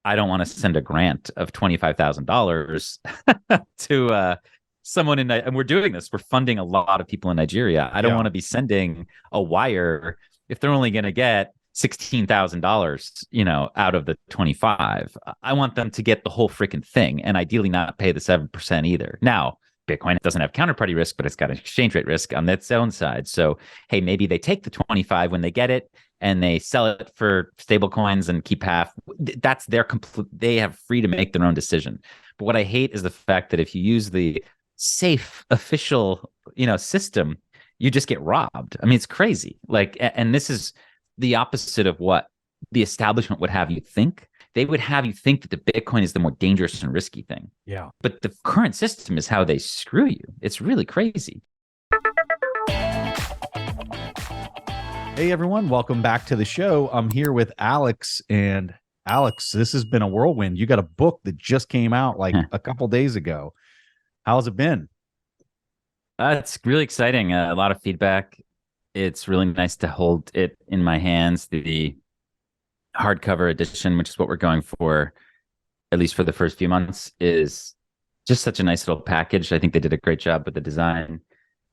I don't want to send a grant of $25,000 to someone and we're doing this. We're funding a lot of people in Nigeria. I don't Yeah. want to be sending a wire if they're only going to get $16,000, out of the 25. I want them to get the whole freaking thing, and ideally not pay the 7% either. Now, Bitcoin doesn't have counterparty risk, but it's got an exchange rate risk on its own side. So, hey, maybe they take the 25 when they get it and they sell it for stable coins and keep half. That's their complete. They have free to make their own decision. But what I hate is the fact that if you use the safe official, system, you just get robbed. I mean, it's crazy. Like, and this is the opposite of what the establishment would have you think. They would have you think that the Bitcoin is the more dangerous and risky thing. Yeah. But the current system is how they screw you. It's really crazy. Hey, everyone. Welcome back to the show. I'm here with Alex. And Alex, this has been a whirlwind. You got a book that just came out like a couple days ago. How's it been? It's really exciting. A lot of feedback. It's really nice to hold it in my hands. The hardcover edition, which is what we're going for, at least for the first few months, is just such a nice little package. I think they did a great job with the design.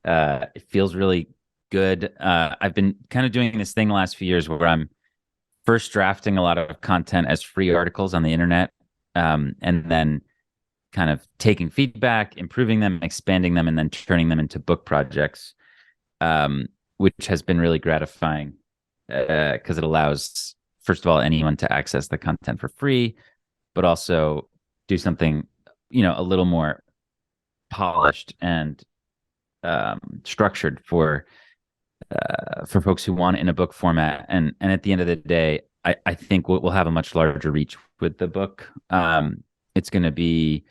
It feels really good. I've been kind of doing this thing the last few years where I'm first drafting a lot of content as free articles on the internet, and then kind of taking feedback, improving them, expanding them, and then turning them into book projects, which has been really gratifying because it allows, first of all, anyone to access the content for free, but also do something, a little more polished and structured for folks who want it in a book format. And at the end of the day, I think we'll have a much larger reach with the book. It's going to be,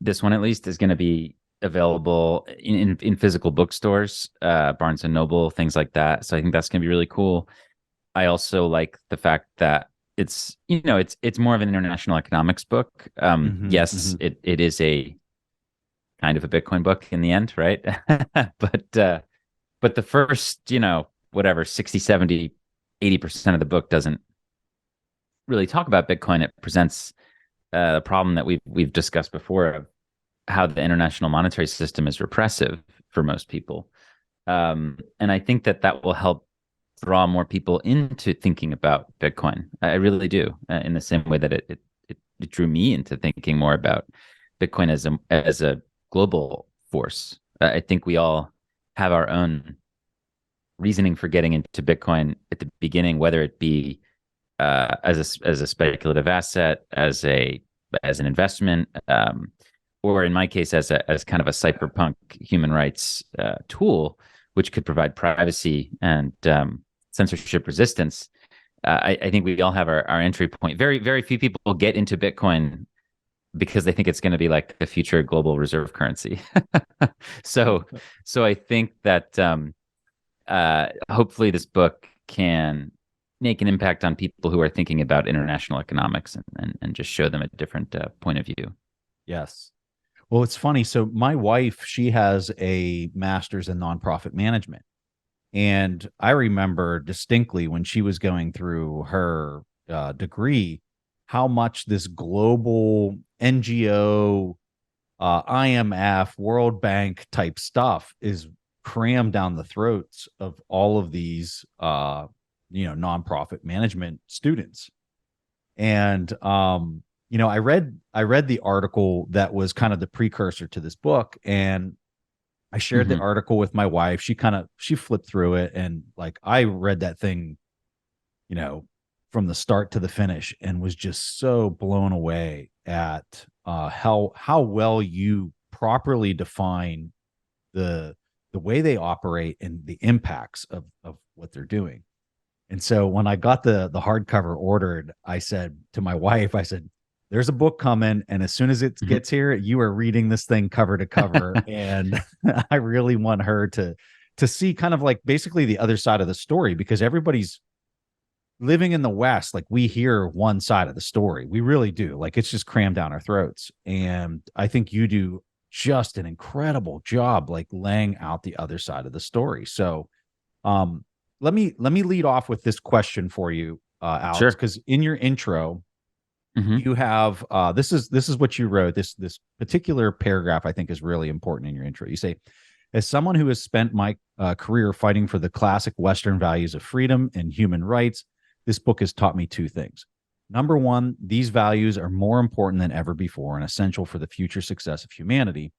this one at least is going to be available in physical bookstores, Barnes and Noble, things like that. So I think that's going to be really cool. I also like the fact that it's more of an international economics book. Yes, it is a kind of a Bitcoin book in the end, right? but the first, whatever, 60, 70, 80% of the book doesn't really talk about Bitcoin. It presents the problem that we've discussed before of how the international monetary system is repressive for most people. And I think that will help draw more people into thinking about Bitcoin. I really do, in the same way that it drew me into thinking more about Bitcoin as a global force. I think we all have our own reasoning for getting into Bitcoin at the beginning, whether it be as a speculative asset, as an investment, or in my case, as kind of a cypherpunk human rights tool, which could provide privacy and censorship resistance. I think we all have our entry point. Very, very few people get into Bitcoin because they think it's going to be like the future global reserve currency. so I think that hopefully this book can make an impact on people who are thinking about international economics and just show them a different point of view. Yes. Well, it's funny. So my wife, she has a master's in nonprofit management. And I remember distinctly when she was going through her degree, how much this global NGO, IMF, World Bank type stuff is crammed down the throats of all of these, nonprofit management students. And, I read the article that was kind of the precursor to this book, and I shared the article with my wife. She flipped through it, and like I read that thing, from the start to the finish, and was just so blown away at how well you properly define the way they operate and the impacts of what they're doing. And so when I got the hardcover ordered, I said to my wife, I said, there's a book coming, and as soon as it gets here, you are reading this thing cover to cover. And I really want her to see kind of like basically the other side of the story, because everybody's living in the West. Like, we hear one side of the story. We really do. Like, it's just crammed down our throats. And I think you do just an incredible job, like laying out the other side of the story. So, let me lead off with this question for you, Alex, Sure. because in your intro, Hmm. You have this is what you wrote. This particular paragraph I think is really important in your intro. You say, as someone who has spent my career fighting for the classic Western values of freedom and human rights, this book has taught me two things. Number one, these values are more important than ever before and essential for the future success of humanity.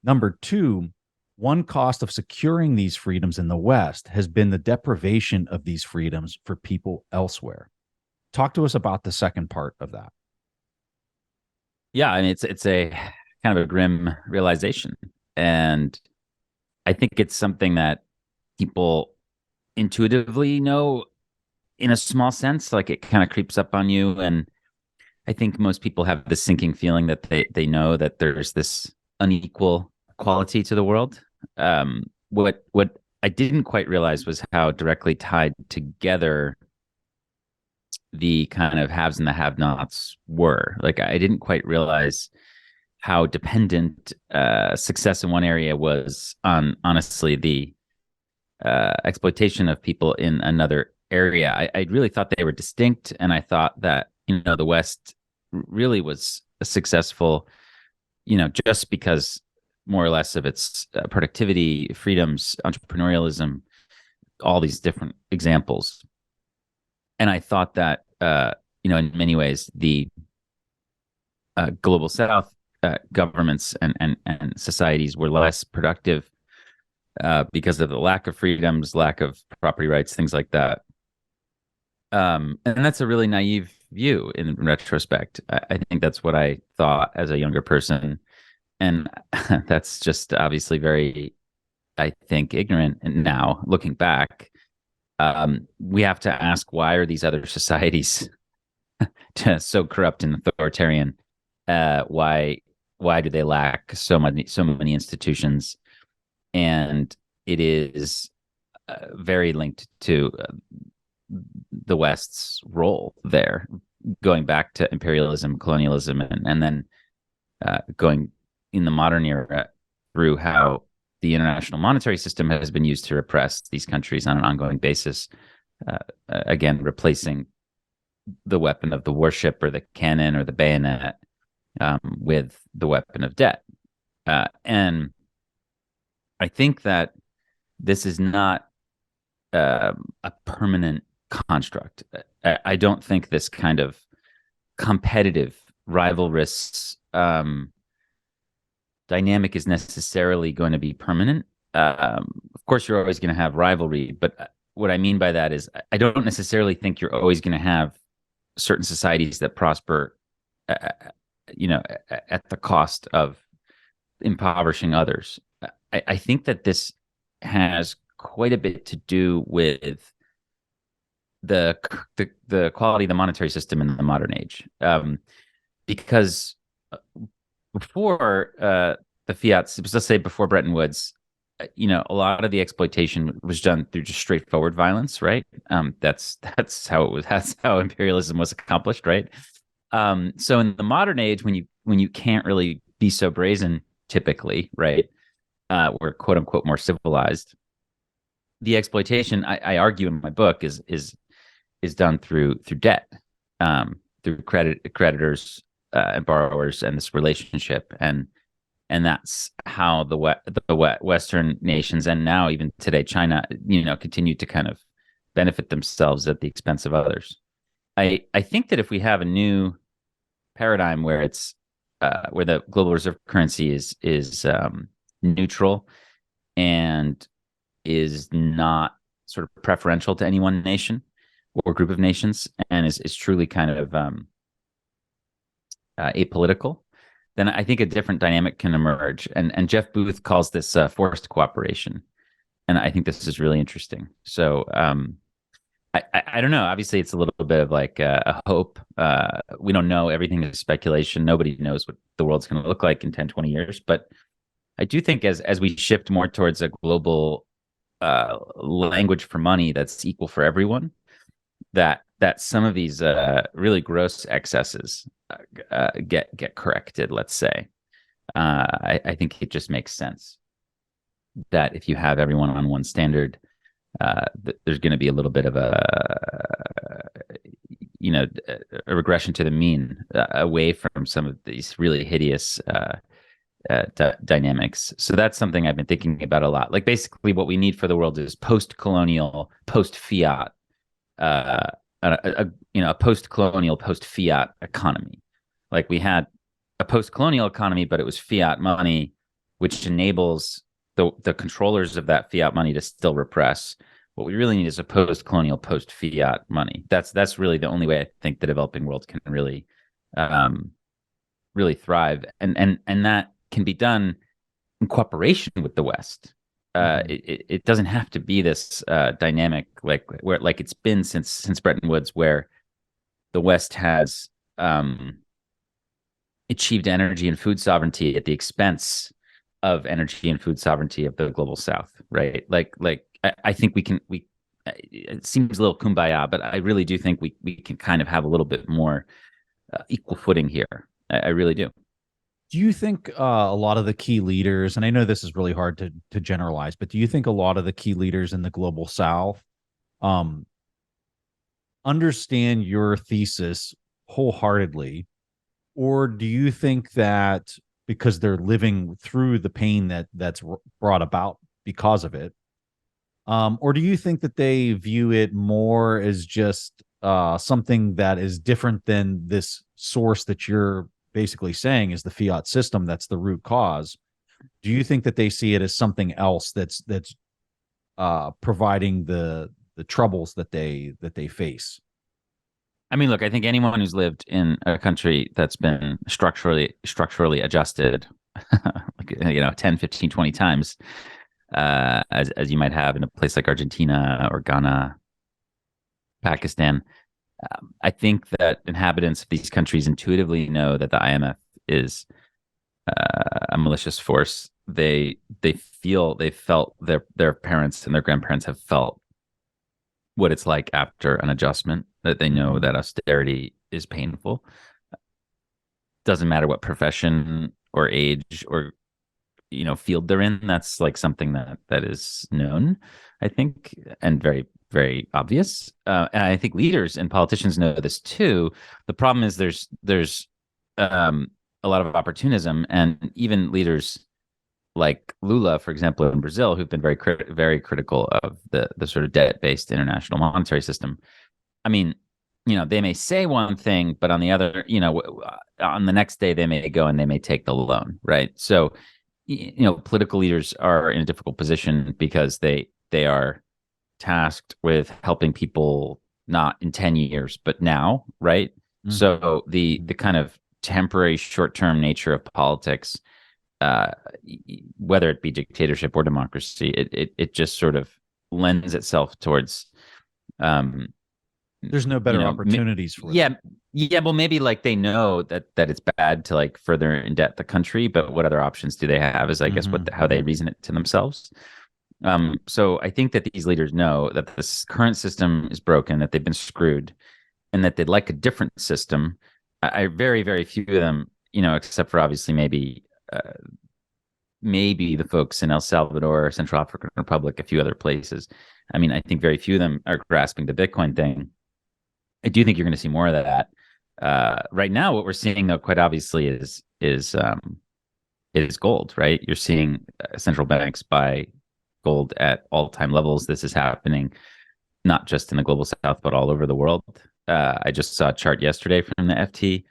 Number two, one cost of securing these freedoms in the West has been the deprivation of these freedoms for people elsewhere. Talk to us about the second part of that. Yeah, I mean it's a kind of a grim realization, and I think it's something that people intuitively know in a small sense. Like it kind of creeps up on you, and I think most people have this sinking feeling that they know that there's this unequal quality to the world. What I didn't quite realize was how directly tied together the kind of haves and the have-nots were. Like I didn't quite realize how dependent success in one area was on honestly the exploitation of people in another area. I really thought they were distinct, and I thought that the West really was successful, just because more or less of its productivity, freedoms, entrepreneurialism, all these different examples. And I thought that in many ways the global South governments and societies were less productive because of the lack of freedoms, lack of property rights, things like that. And that's a really naive view in retrospect. I think that's what I thought as a younger person. And that's just obviously very, I think, ignorant. And now looking back, we have to ask, why are these other societies so corrupt and authoritarian? Why do they lack so many institutions? And it is very linked to the West's role there, going back to imperialism, colonialism, and then going in the modern era through how the international monetary system has been used to repress these countries on an ongoing basis. Again, replacing the weapon of the warship or the cannon or the bayonet with the weapon of debt. And I think that this is not a permanent construct. I don't think this kind of competitive rivalrous dynamic is necessarily going to be permanent. Of course, you're always going to have rivalry, but what I mean by that is I don't necessarily think you're always going to have certain societies that prosper, at the cost of impoverishing others. I think that this has quite a bit to do with the quality of the monetary system in the modern age, because before the fiat, let's say before Bretton Woods, a lot of the exploitation was done through just straightforward violence, right? That's how it was. That's how imperialism was accomplished, right? So in the modern age, when you can't really be so brazen, typically, right? We're quote unquote more civilized. The exploitation, I argue in my book, is done through debt, through creditors and borrowers, and this relationship, and that's how the Western nations, and now even today China, continue to kind of benefit themselves at the expense of others. I think that if we have a new paradigm where it's where the global reserve currency is neutral and is not sort of preferential to any one nation or group of nations, and is truly kind of apolitical, then I think a different dynamic can emerge. And Jeff Booth calls this forced cooperation, and I think this is really interesting. So I don't know. Obviously, it's a little bit of like a hope. We don't know. Everything is speculation. Nobody knows what the world's going to look like in 10, 20 years. But I do think as we shift more towards a global language for money that's equal for everyone, that some of these really gross excesses get corrected. Let's say, I think it just makes sense that if you have everyone on one standard, there's going to be a little bit of a a regression to the mean, away from some of these really hideous dynamics. So that's something I've been thinking about a lot. Like basically, what we need for the world is post-colonial, post-fiat, a post-colonial, post-fiat economy. Like we had a post-colonial economy, but it was fiat money, which enables the controllers of that fiat money to still repress. What we really need is a post-colonial, post-fiat money. That's really the only way I think the developing world can really really thrive, and that can be done in cooperation with the West. It doesn't have to be this dynamic like it's been since Bretton Woods, where the West has achieved energy and food sovereignty at the expense of energy and food sovereignty of the global South, right? I think we it seems a little kumbaya, but I really do think we can kind of have a little bit more equal footing here. I really do. Do you think a lot of the key leaders, and I know this is really hard to generalize, but do you think a lot of the key leaders in the global South um, understand your thesis wholeheartedly, or do you think that because they're living through the pain that's brought about because of it, or do you think that they view it more as just something that is different than this source that you're basically saying is the fiat system that's the root cause? Do you think that they see it as something else that's providing the troubles that they face? I mean, look, I think anyone who's lived in a country that's been structurally adjusted, like 10, 15, 20 times, as you might have in a place like Argentina or Ghana, Pakistan, I think that inhabitants of these countries intuitively know that the IMF is a malicious force. They felt their parents and their grandparents have felt what it's like after an adjustment, that they know that austerity is painful. Doesn't matter what profession or age or field they're in. That's like something that is known, I think, and very, very obvious. And I think leaders and politicians know this too. The problem is there's a lot of opportunism, and even leaders like Lula, for example, in Brazil, who've been very critical of the sort of debt-based international monetary system. I mean, they may say one thing, but on the other, on the next day they may go and they may take the loan, right? So, political leaders are in a difficult position because they are tasked with helping people not in 10 years, but now, right? Mm-hmm. So the kind of temporary short-term nature of politics, whether it be dictatorship or democracy, it just sort of lends itself towards there's no better opportunities for them. Well, maybe like they know that it's bad to like further indebt the country, but what other options do they have is, I guess, how they reason it to themselves. So I think that these leaders know that this current system is broken, that they've been screwed, and that they'd like a different system. I very, very few of them, except for obviously maybe the folks in El Salvador, Central African Republic, a few other places. I mean, I think very few of them are grasping the Bitcoin thing. I do think you're going to see more of that. Right now, what we're seeing, though, quite obviously, is gold. Right, you're seeing central banks buy gold at all-time levels. This is happening not just in the global South, but all over the world. I just saw a chart yesterday from the FT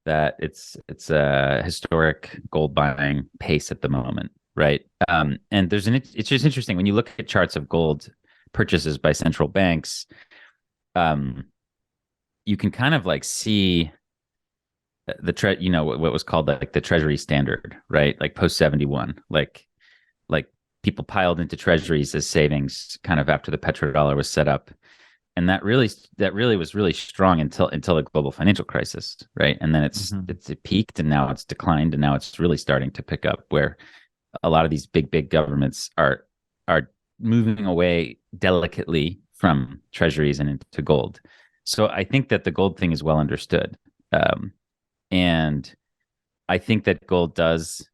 that it's a historic gold buying pace at the moment, right? And it's just interesting when you look at charts of gold purchases by central banks. You can kind of like see what was called like the Treasury standard, right? Like post 71, like people piled into treasuries as savings kind of after the petrodollar was set up. And that really was really strong until the global financial crisis, right? And then it peaked, and now it's declined, and now it's really starting to pick up, where a lot of these big governments are moving away delicately from treasuries and into gold. So I think that the gold thing is well understood, and I think that gold does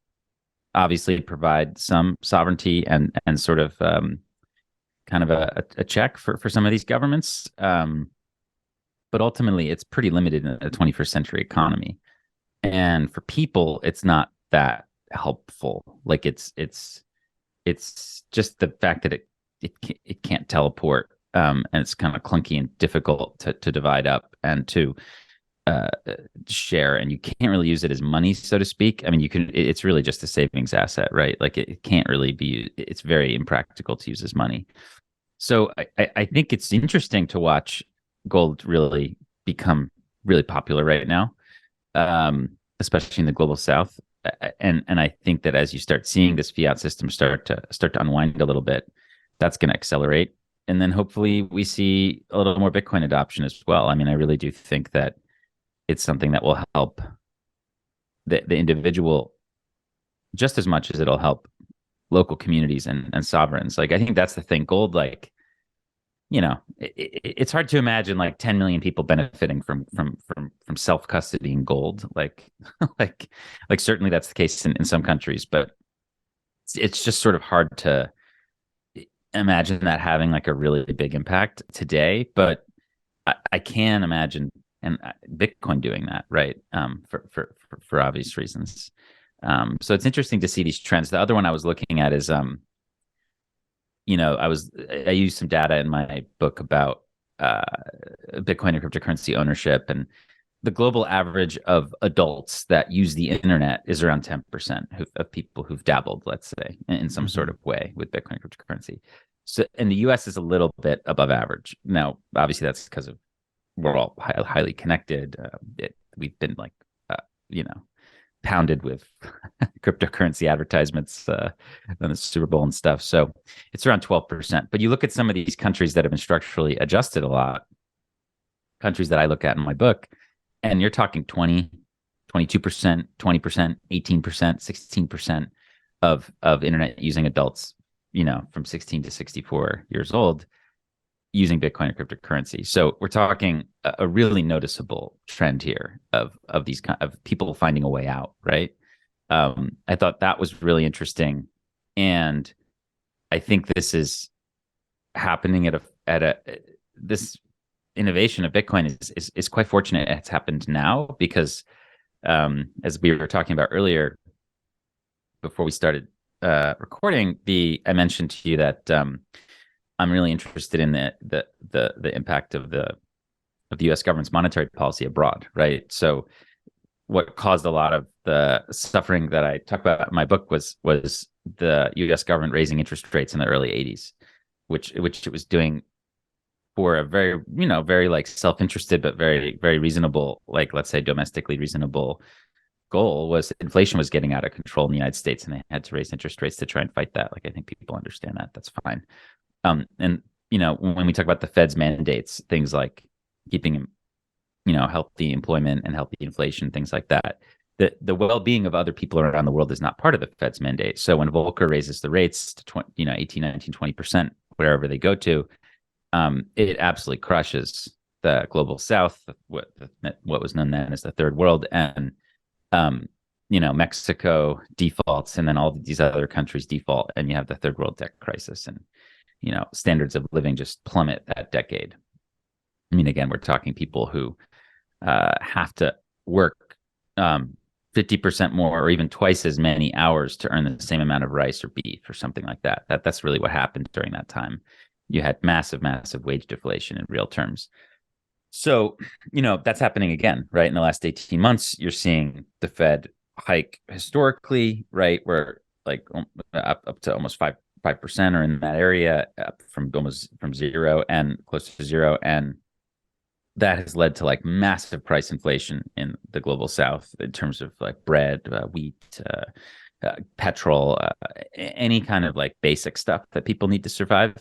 obviously provide some sovereignty and sort of kind of a check for some of these governments. but ultimately it's pretty limited in a 21st century economy. And for people, it's not that helpful. Like it's just the fact that it can't teleport, and it's kind of clunky and difficult to divide up and to uh, share, and you can't really use it as money, so to speak. I mean, you can. It's really just a savings asset, right? Like it can't really be. It's very impractical to use as money. So I think it's interesting to watch gold really become really popular right now, especially in the global south. And I think that as you start seeing this fiat system start to unwind a little bit, that's going to accelerate. And then hopefully we see a little more Bitcoin adoption as well. I mean, I really do think that it's something that will help the individual just as much as it'll help local communities and sovereigns. Like I think that's the thing. Gold, like it's hard to imagine like 10 million people benefiting from self custodying gold. Like like like certainly that's the case in some countries, but it's just sort of hard to imagine that having like a really big impact today. But I can imagine and Bitcoin doing that, right? For obvious reasons. So it's interesting to see these trends. The other one I was looking at is I used some data in my book about Bitcoin and cryptocurrency ownership, and the global average of adults that use the internet is around 10% of people who've dabbled, let's say, in some sort of way with Bitcoin and cryptocurrency. So, and the U.S. is a little bit above average. Now, obviously, that's because of we're all highly connected. We've been like, you know, pounded with cryptocurrency advertisements on the Super Bowl and stuff. So it's around 12%. But you look at some of these countries that have been structurally adjusted a lot, countries that I look at in my book, and you're talking 20, 22%, 20%, 18%, 16% of internet using adults, from 16 to 64 years old using Bitcoin or cryptocurrency. So we're talking a really noticeable trend here of these kind of people finding a way out, right? I thought that was really interesting, and I think this is happening at a this innovation of Bitcoin is quite fortunate it's happened now because as we were talking about earlier before we started recording, I mentioned to you that I'm really interested in the impact of the U.S. government's monetary policy abroad, right? So what caused a lot of the suffering that I talk about in my book was the U.S. government raising interest rates in the early 80s, which it was doing for a very very like self-interested but very very reasonable, like let's say domestically reasonable goal. Was inflation was getting out of control in the United States, and they had to raise interest rates to try and fight that. Like I think people understand that. That's fine. And when we talk about the Fed's mandates, things like keeping healthy employment and healthy inflation, things like that, the well-being of other people around the world is not part of the Fed's mandate. So when Volcker raises the rates to 18, 19, 20%, wherever they go to, it absolutely crushes the global south, what was known then as the third world, and Mexico defaults, and then all these other countries default, and you have the third world debt crisis, and standards of living just plummet that decade. I mean, again, we're talking people who have to work 50% more or even twice as many hours to earn the same amount of rice or beef or something like that. That's really what happened during that time. You had massive wage deflation in real terms. So, that's happening again, right? In the last 18 months, you're seeing the Fed hike historically, right? Where like up to almost 5% or in that area, up from zero and close to zero. And that has led to like massive price inflation in the global south in terms of like bread, wheat, petrol, any kind of like basic stuff that people need to survive.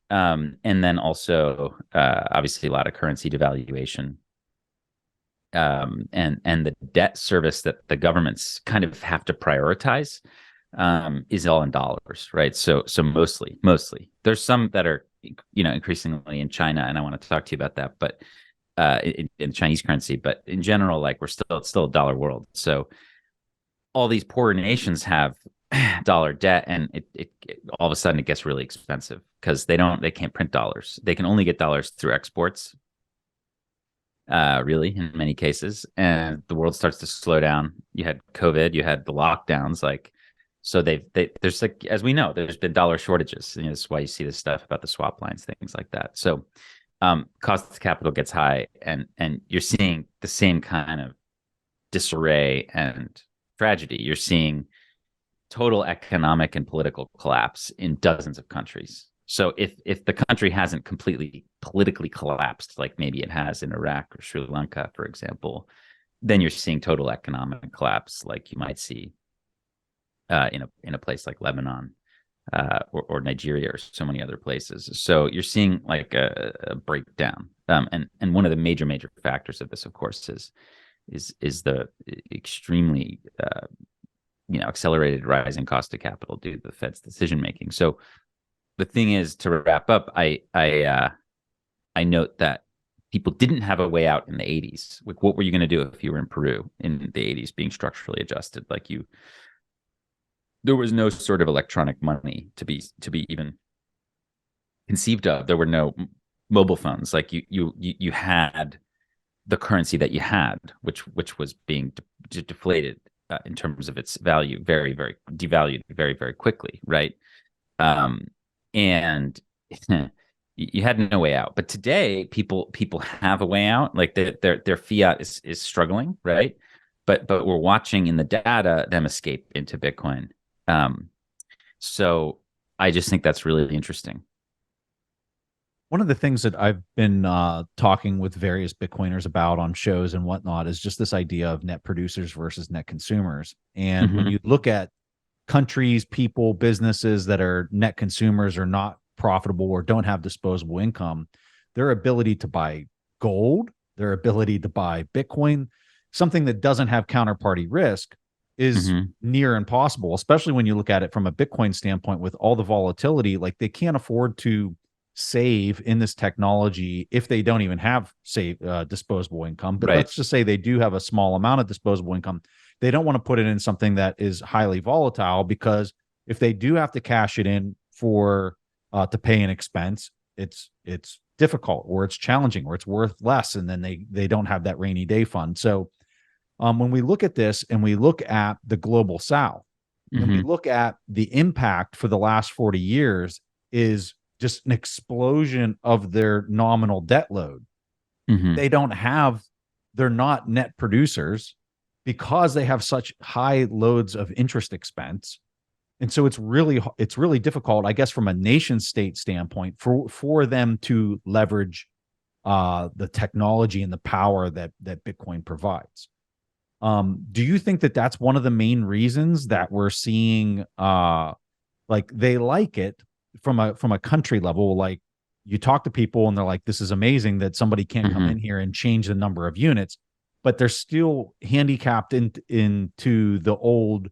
And then also, obviously, a lot of currency devaluation, and the debt service that the governments kind of have to prioritize is all in dollars, right? So mostly, there's some that are increasingly in China, and I want to talk to you about that, but in Chinese currency, but in general, like it's still a dollar world. So all these poorer nations have dollar debt, and it all of a sudden it gets really expensive because they can't print dollars. They can only get dollars through exports. really, in many cases. And the world starts to slow down. You had COVID, you had the lockdowns, like, so there's like, as we know, there's been dollar shortages. You know, that's why you see this stuff about the swap lines, things like that. So cost of capital gets high, and you're seeing the same kind of disarray and tragedy. You're seeing total economic and political collapse in dozens of countries. So if the country hasn't completely politically collapsed, like maybe it has in Iraq or Sri Lanka, for example, then you're seeing total economic collapse, like you might see in a place like Lebanon or Nigeria or so many other places. So you're seeing like a breakdown, and one of the major factors of this, of course, is the extremely accelerated rising cost of capital due to the Fed's decision making. So the thing is, to wrap up, I note that people didn't have a way out in the 80s. Like, what were you going to do if you were in Peru in the 80s being structurally adjusted? Like, there was no sort of electronic money to be even conceived of. There were no mobile phones. Like, you had the currency that you had, which was being deflated in terms of its value, very, very devalued very, very quickly, right? And you had no way out. But today, people have a way out. Like, their fiat is struggling, right? But we're watching in the data them escape into Bitcoin. So I just think that's really interesting. One of the things that I've been talking with various Bitcoiners about on shows and whatnot is just this idea of net producers versus net consumers. And when you look at countries, people, businesses that are net consumers or not profitable or don't have disposable income, their ability to buy gold, their ability to buy Bitcoin, something that doesn't have counterparty risk, is near impossible, especially when you look at it from a Bitcoin standpoint with all the volatility. Like, they can't afford to save in this technology if they don't even have disposable income. But let's just say they do have a small amount of disposable income. They don't want to put it in something that is highly volatile, because if they do have to cash it in for to pay an expense, it's difficult, or it's challenging, or it's worth less, and then they don't have that rainy day fund. So when we look at this and we look at the global South, and we look at the impact for the last 40 years is just an explosion of their nominal debt load. They're not net producers because they have such high loads of interest expense. And so it's really difficult, I guess, from a nation state standpoint for them to leverage the technology and the power that Bitcoin provides. Do you think that that's one of the main reasons that we're seeing like they like it from a country level? Like, you talk to people and they're like, this is amazing that somebody can come in here and change the number of units, but they're still handicapped into the old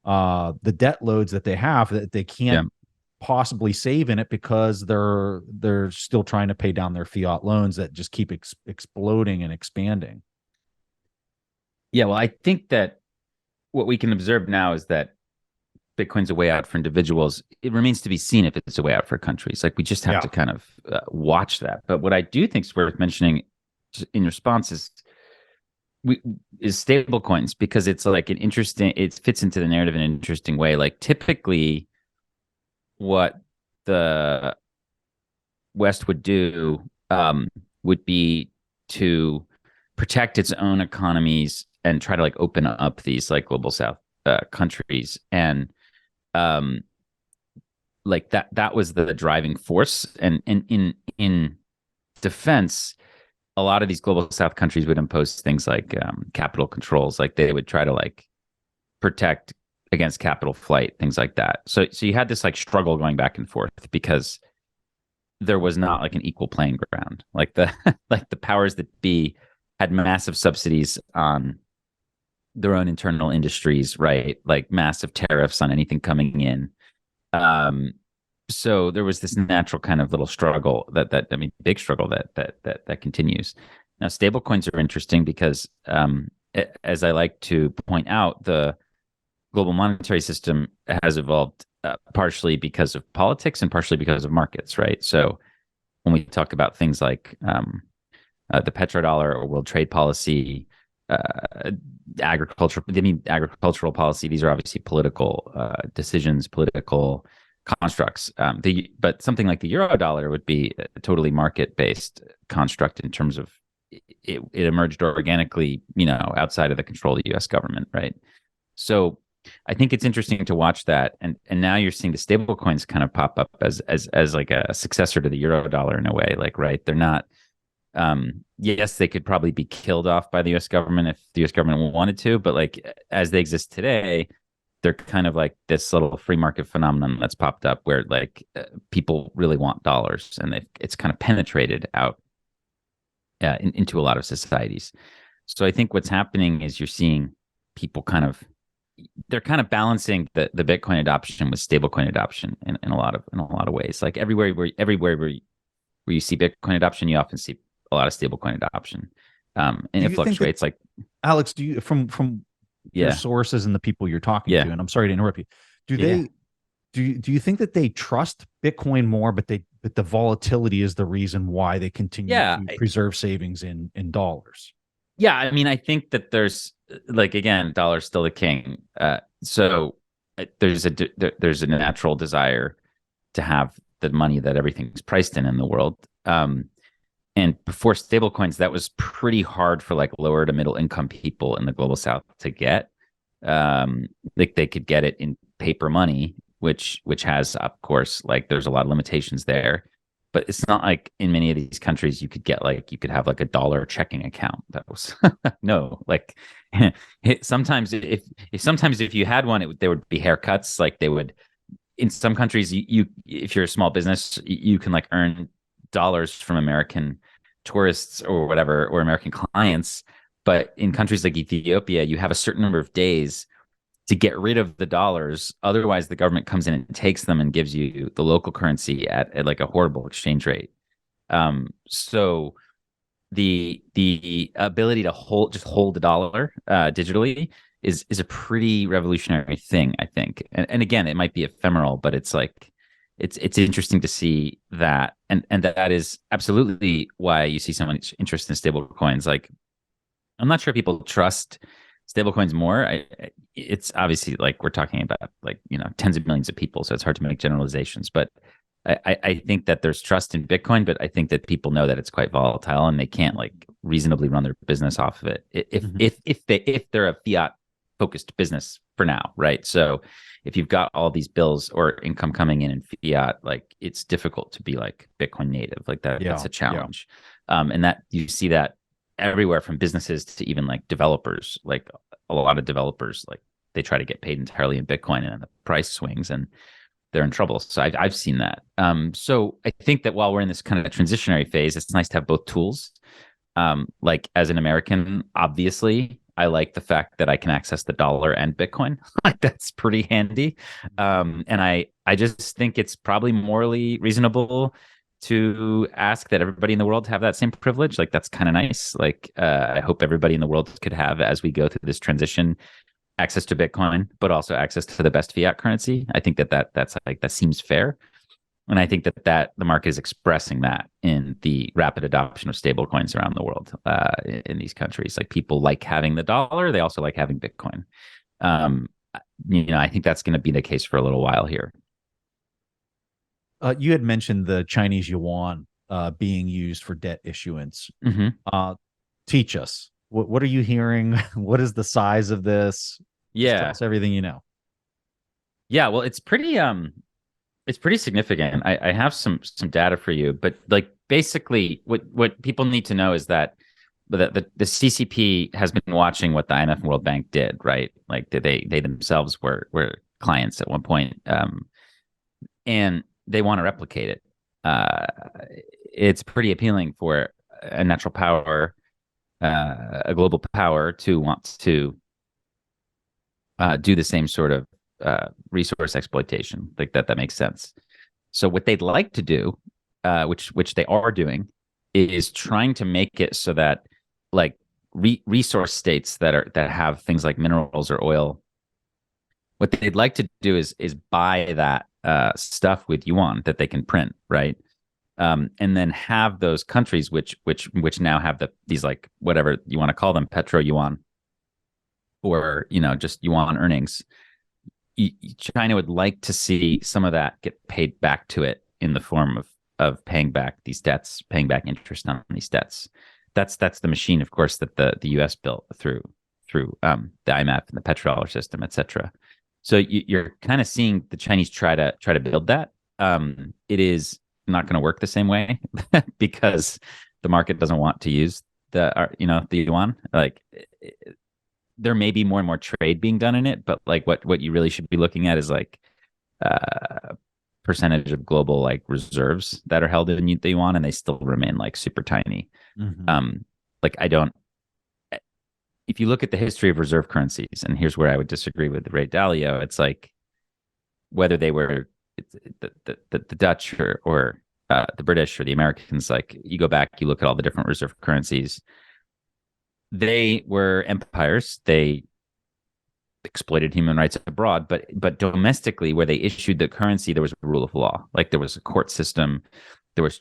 the debt loads that they have, that they can't possibly save in it because they're still trying to pay down their fiat loans that just keep exploding and expanding. Yeah, well, I think that what we can observe now is that Bitcoin's a way out for individuals. It remains to be seen if it's a way out for countries. Like, we just have to kind of watch that. But what I do think is worth mentioning in response is stable coins, because it's like it fits into the narrative in an interesting way. Like, typically what the West would do would be to protect its own economies and try to like open up these like global South countries, and like that was the driving force. And in defense, a lot of these global South countries would impose things like capital controls. Like, they would try to like protect against capital flight, things like that. So you had this like struggle going back and forth because there was not like an equal playing ground. Like, the like the powers that be had massive subsidies on their own internal industries, right? Like, massive tariffs on anything coming in. So there was this natural kind of little struggle big struggle that continues. Now, stable coins are interesting because, as I like to point out, the global monetary system has evolved partially because of politics and partially because of markets, right? So when we talk about things like the petrodollar or world trade policy, agricultural policy. These are obviously political decisions, political constructs. But something like the euro dollar would be a totally market-based construct in terms of it emerged organically, outside of the control of the U.S. government, right? So I think it's interesting to watch that, and now you're seeing the stable coins kind of pop up as like a successor to the euro dollar in a way, like, right? They're not. Yes, they could probably be killed off by the U.S. government if the U.S. government wanted to, but like as they exist today, they're kind of like this little free market phenomenon that's popped up where like people really want dollars, and it's kind of penetrated out into a lot of societies. So I think what's happening is you're seeing people they're kind of balancing the Bitcoin adoption with stablecoin adoption in a lot of ways. Like everywhere where you see Bitcoin adoption, you often see a lot of stablecoin adoption, and it fluctuates. Like, Alex, do you from your sources and the people you're talking to, and I'm sorry to interrupt you, do you think that they trust Bitcoin more, but the volatility is the reason why they continue to preserve savings in dollars? Yeah, I mean, I think that there's like, again, dollar's still the king. So there's a natural desire to have the money that everything's priced in the world. And before stablecoins, that was pretty hard for like lower to middle income people in the global south to get. Like they could get it in paper money, which has, of course, like there's a lot of limitations there. But it's not like in many of these countries you could have like a dollar checking account. That was no, like sometimes if you had one, there would be haircuts. Like they would, in some countries, you if you're a small business, you can like earn dollars from American tourists or whatever, or American clients. But in countries like Ethiopia, you have a certain number of days to get rid of the dollars. Otherwise, the government comes in and takes them and gives you the local currency at like a horrible exchange rate. So the ability to hold the dollar digitally is a pretty revolutionary thing, I think. And again, it might be ephemeral, but it's like it's interesting to see that, and that is absolutely why you see so much interest in stable coins. Like, I'm not sure people trust stablecoins more. It's obviously like we're talking about like tens of millions of people, so it's hard to make generalizations. But I think that there's trust in Bitcoin, but I think that people know that it's quite volatile and they can't like reasonably run their business off of it if they're a fiat focused business for now, right? So if you've got all these bills or income coming in fiat, like it's difficult to be like Bitcoin native, like that. That's a challenge, and that you see that everywhere from businesses to even like developers. Like a lot of developers, like they try to get paid entirely in Bitcoin, and the price swings and they're in trouble. So I've seen that. So I think that while we're in this kind of transitionary phase, it's nice to have both tools. Like as an American, obviously, I like the fact that I can access the dollar and Bitcoin. Like that's pretty handy. And I just think it's probably morally reasonable to ask that everybody in the world have that same privilege. Like that's kind of nice. Like I hope everybody in the world could have, as we go through this transition, access to Bitcoin, but also access to the best fiat currency. I think that seems fair. And I think that the market is expressing that in the rapid adoption of stable coins around the world in these countries. Like people like having the dollar. They also like having Bitcoin. I think that's going to be the case for a little while here. You had mentioned the Chinese yuan being used for debt issuance. Mm-hmm. Teach us. What are you hearing? What is the size of this? Just tell us everything you know. Yeah, well, it's pretty significant. I have some data for you, but like basically what people need to know is that the CCP has been watching what the IMF and World Bank did, right? Like they themselves were clients at one point, and they want to replicate it. It's pretty appealing for a natural power, a global power, to want to do the same sort of resource exploitation. Like that makes sense. So what they'd like to do, which they are doing, is trying to make it so that like resource states that have things like minerals or oil, what they'd like to do is buy that stuff with yuan that they can print, right? and then have those countries which now have these like whatever you want to call them, petro yuan, or just yuan earnings. China would like to see some of that get paid back to it in the form of paying back these debts, paying back interest on these debts. That's the machine, of course, that the U.S. built through the IMF and the petrodollar system, et cetera. So you're kind of seeing the Chinese try to build that. It is not going to work the same way because the market doesn't want to use the yuan. Like, there may be more and more trade being done in it, but like what you really should be looking at is like percentage of global like reserves that are held in the yuan, and they still remain like super tiny. Like if you look at the history of reserve currencies, and here's where I would disagree with Ray Dalio, it's like whether they were the Dutch or the British or the Americans, like you go back, you look at all the different reserve currencies. They were empires. They exploited human rights abroad, but domestically, where they issued the currency, there was a rule of law. Like there was a court system. There was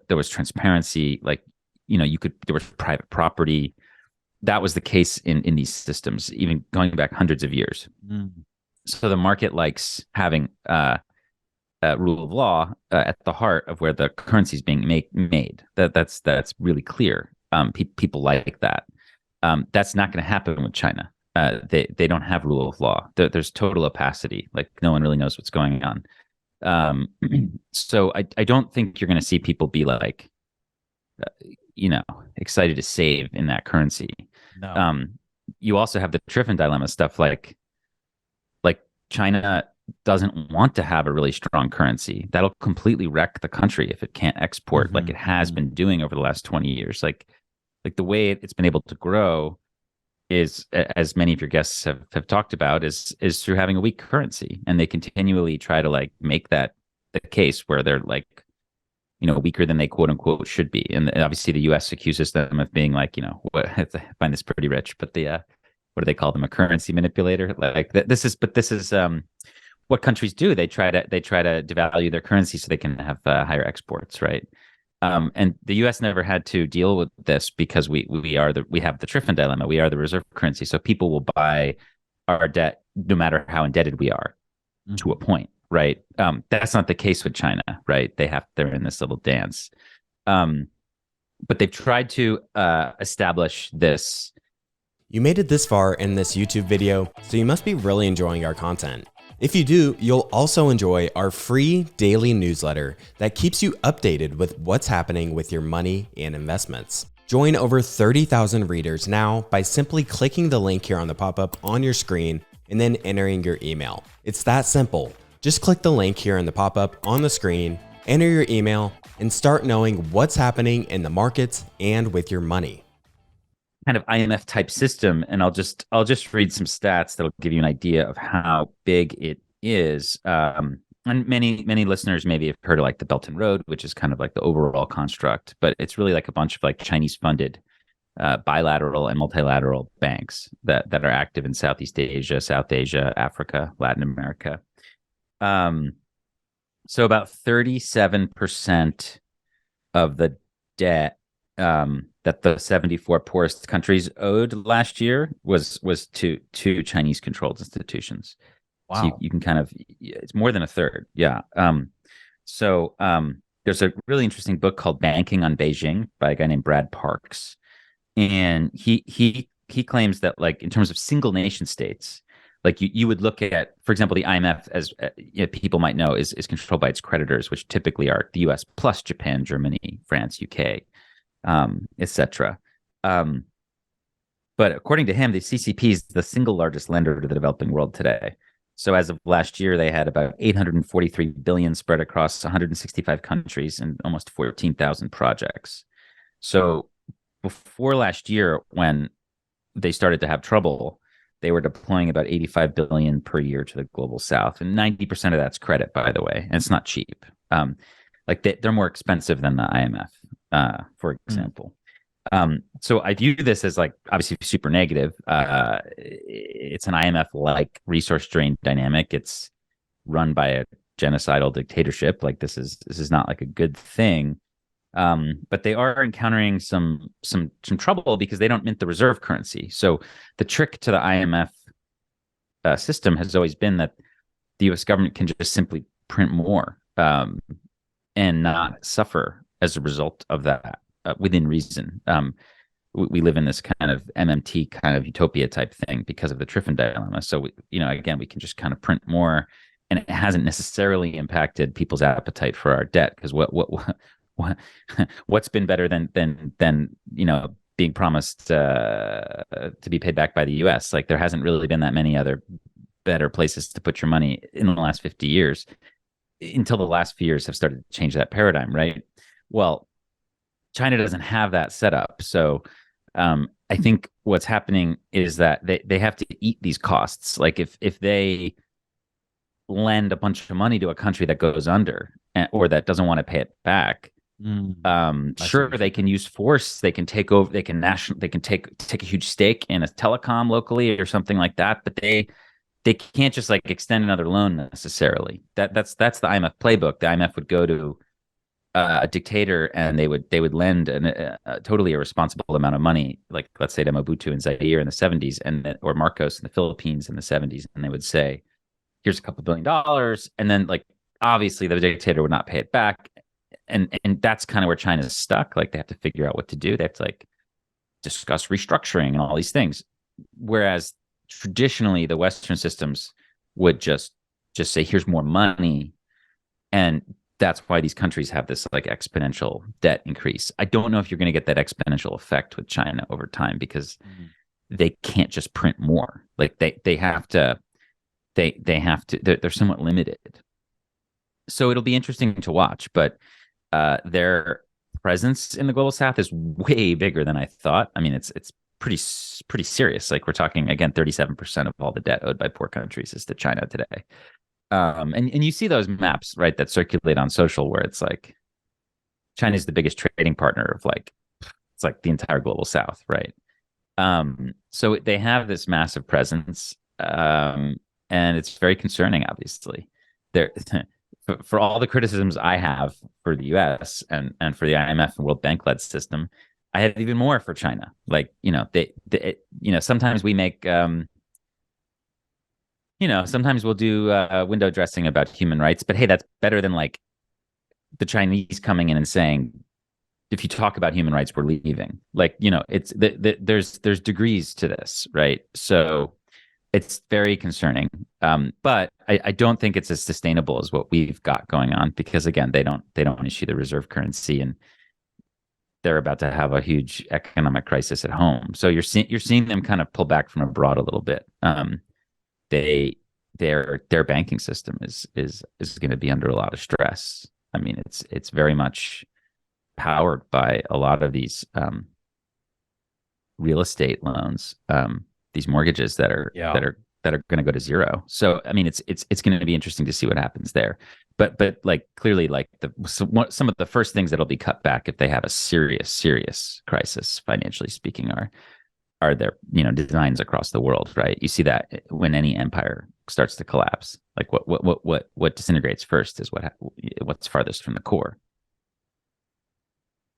there was transparency. Like there was private property. That was the case in these systems, even going back hundreds of years. So the market likes having a rule of law at the heart of where the currency is being made. That's really clear. People like that. That's not going to happen with China. They don't have rule of law. There's total opacity. Like no one really knows what's going on. So I don't think you're going to see people be like, excited to save in that currency. No. You also have the Triffin dilemma stuff. Like China doesn't want to have a really strong currency. That'll completely wreck the country if it can't export like it has been doing over the last 20 years. Like the way it's been able to grow is, as many of your guests have talked about, is through having a weak currency. And they continually try to like make that the case where they're like, weaker than they quote unquote should be. And obviously the US accuses them of being like, I find this pretty rich, but what do they call them? A currency manipulator. Like this is what countries do. They try to devalue their currency so they can have higher exports, right? And the U.S. never had to deal with this because we have the Triffin dilemma. We are the reserve currency, so people will buy our debt no matter how indebted we are, to a point, right? That's not the case with China, right? They're in this little dance, but they've tried to establish this. You made it this far in this YouTube video, so you must be really enjoying our content. If you do, you'll also enjoy our free daily newsletter that keeps you updated with what's happening with your money and investments. Join over 30,000 readers now by simply clicking the link here on the pop-up on your screen and then entering your email. It's that simple. Just click the link here in the pop-up on the screen, enter your email, and start knowing what's happening in the markets and with your money. Kind of IMF type system, and I'll just read some stats that'll give you an idea of how big it is. And many listeners maybe have heard of like the Belt and Road, which is kind of like the overall construct, but it's really like a bunch of like Chinese funded bilateral and multilateral banks that are active in Southeast Asia, South Asia, Africa, Latin America. So about 37% of the debt that the 74 poorest countries owed last year was to Chinese controlled institutions. Wow. So you can kind of, it's more than a third. Yeah. So there's a really interesting book called Banking on Beijing by a guy named Brad Parks. And he claims that like in terms of single nation states, like you would look at, for example, the IMF, as people might know, is controlled by its creditors, which typically are the US plus Japan, Germany, France, UK. Etc. But according to him, the CCP is the single largest lender to the developing world today. So as of last year, they had about 843 billion spread across 165 countries and almost 14,000 projects. So before last year, when they started to have trouble, they were deploying about 85 billion per year to the global south. And 90% of that's credit, by the way. And it's not cheap. Like they're more expensive than the IMF, for example. So I view this as like obviously super negative. It's an IMF-like resource drain dynamic. It's run by a genocidal dictatorship. Like this is not like a good thing. But they are encountering some trouble because they don't mint the reserve currency. So the trick to the IMF system has always been that the U.S. government can just simply print more and not suffer as a result of that within reason. We live in this kind of MMT kind of utopia type thing because of the Triffin dilemma. So, again, we can just kind of print more, and it hasn't necessarily impacted people's appetite for our debt because what's been better than being promised to be paid back by the U.S. Like there hasn't really been that many other better places to put your money in the last 50 years until the last few years have started to change that paradigm, right? Well, China doesn't have that set up. So I think what's happening is that they have to eat these costs. Like if they lend a bunch of money to a country that goes under or that doesn't want to pay it back, sure, they can use force. They can take over. They can take a huge stake in a telecom locally or something like that. But they can't just like extend another loan necessarily. That's the IMF playbook. The IMF would go to a dictator and they would lend a totally irresponsible amount of money, like let's say to Mobutu in Zaire in the 70s or Marcos in the Philippines in the 70s, and they would say, "Here's a couple $1 billion," and then like obviously the dictator would not pay it back. And that's kind of where China's stuck. Like they have to figure out what to do. They have to like discuss restructuring and all these things. Whereas traditionally the Western systems would just say, here's more money. And that's why these countries have this like exponential debt increase. I don't know if you're going to get that exponential effect with China over time because they can't just print more. Like they have to, they're somewhat limited. So it'll be interesting to watch, but their presence in the global south is way bigger than I thought. I mean, it's pretty serious. Like we're talking again, 37% of all the debt owed by poor countries is to China today. And you see those maps, right, that circulate on social where it's like China's the biggest trading partner of like it's like the entire global south, right? So they have this massive presence, and it's very concerning. Obviously, they're for all the criticisms I have for the U.S. and for the IMF and World Bank led system, I have even more for China. Like, they sometimes we make, sometimes we'll do window dressing about human rights, but hey, that's better than like the Chinese coming in and saying, if you talk about human rights, we're leaving. Like, it's there's degrees to this, right? So it's very concerning. But I don't think it's as sustainable as what we've got going on because again, they don't issue the reserve currency and they're about to have a huge economic crisis at home. So you're seeing them kind of pull back from abroad a little bit. Their banking system is going to be under a lot of stress. I mean, it's very much powered by a lot of these real estate loans, these mortgages that are going to go to zero. So I mean, it's going to be interesting to see what happens there. But like clearly, like some of the first things that'll be cut back if they have a serious crisis, financially speaking, are their designs across the world, right? You see that when any empire starts to collapse, like what disintegrates first is what's farthest from the core.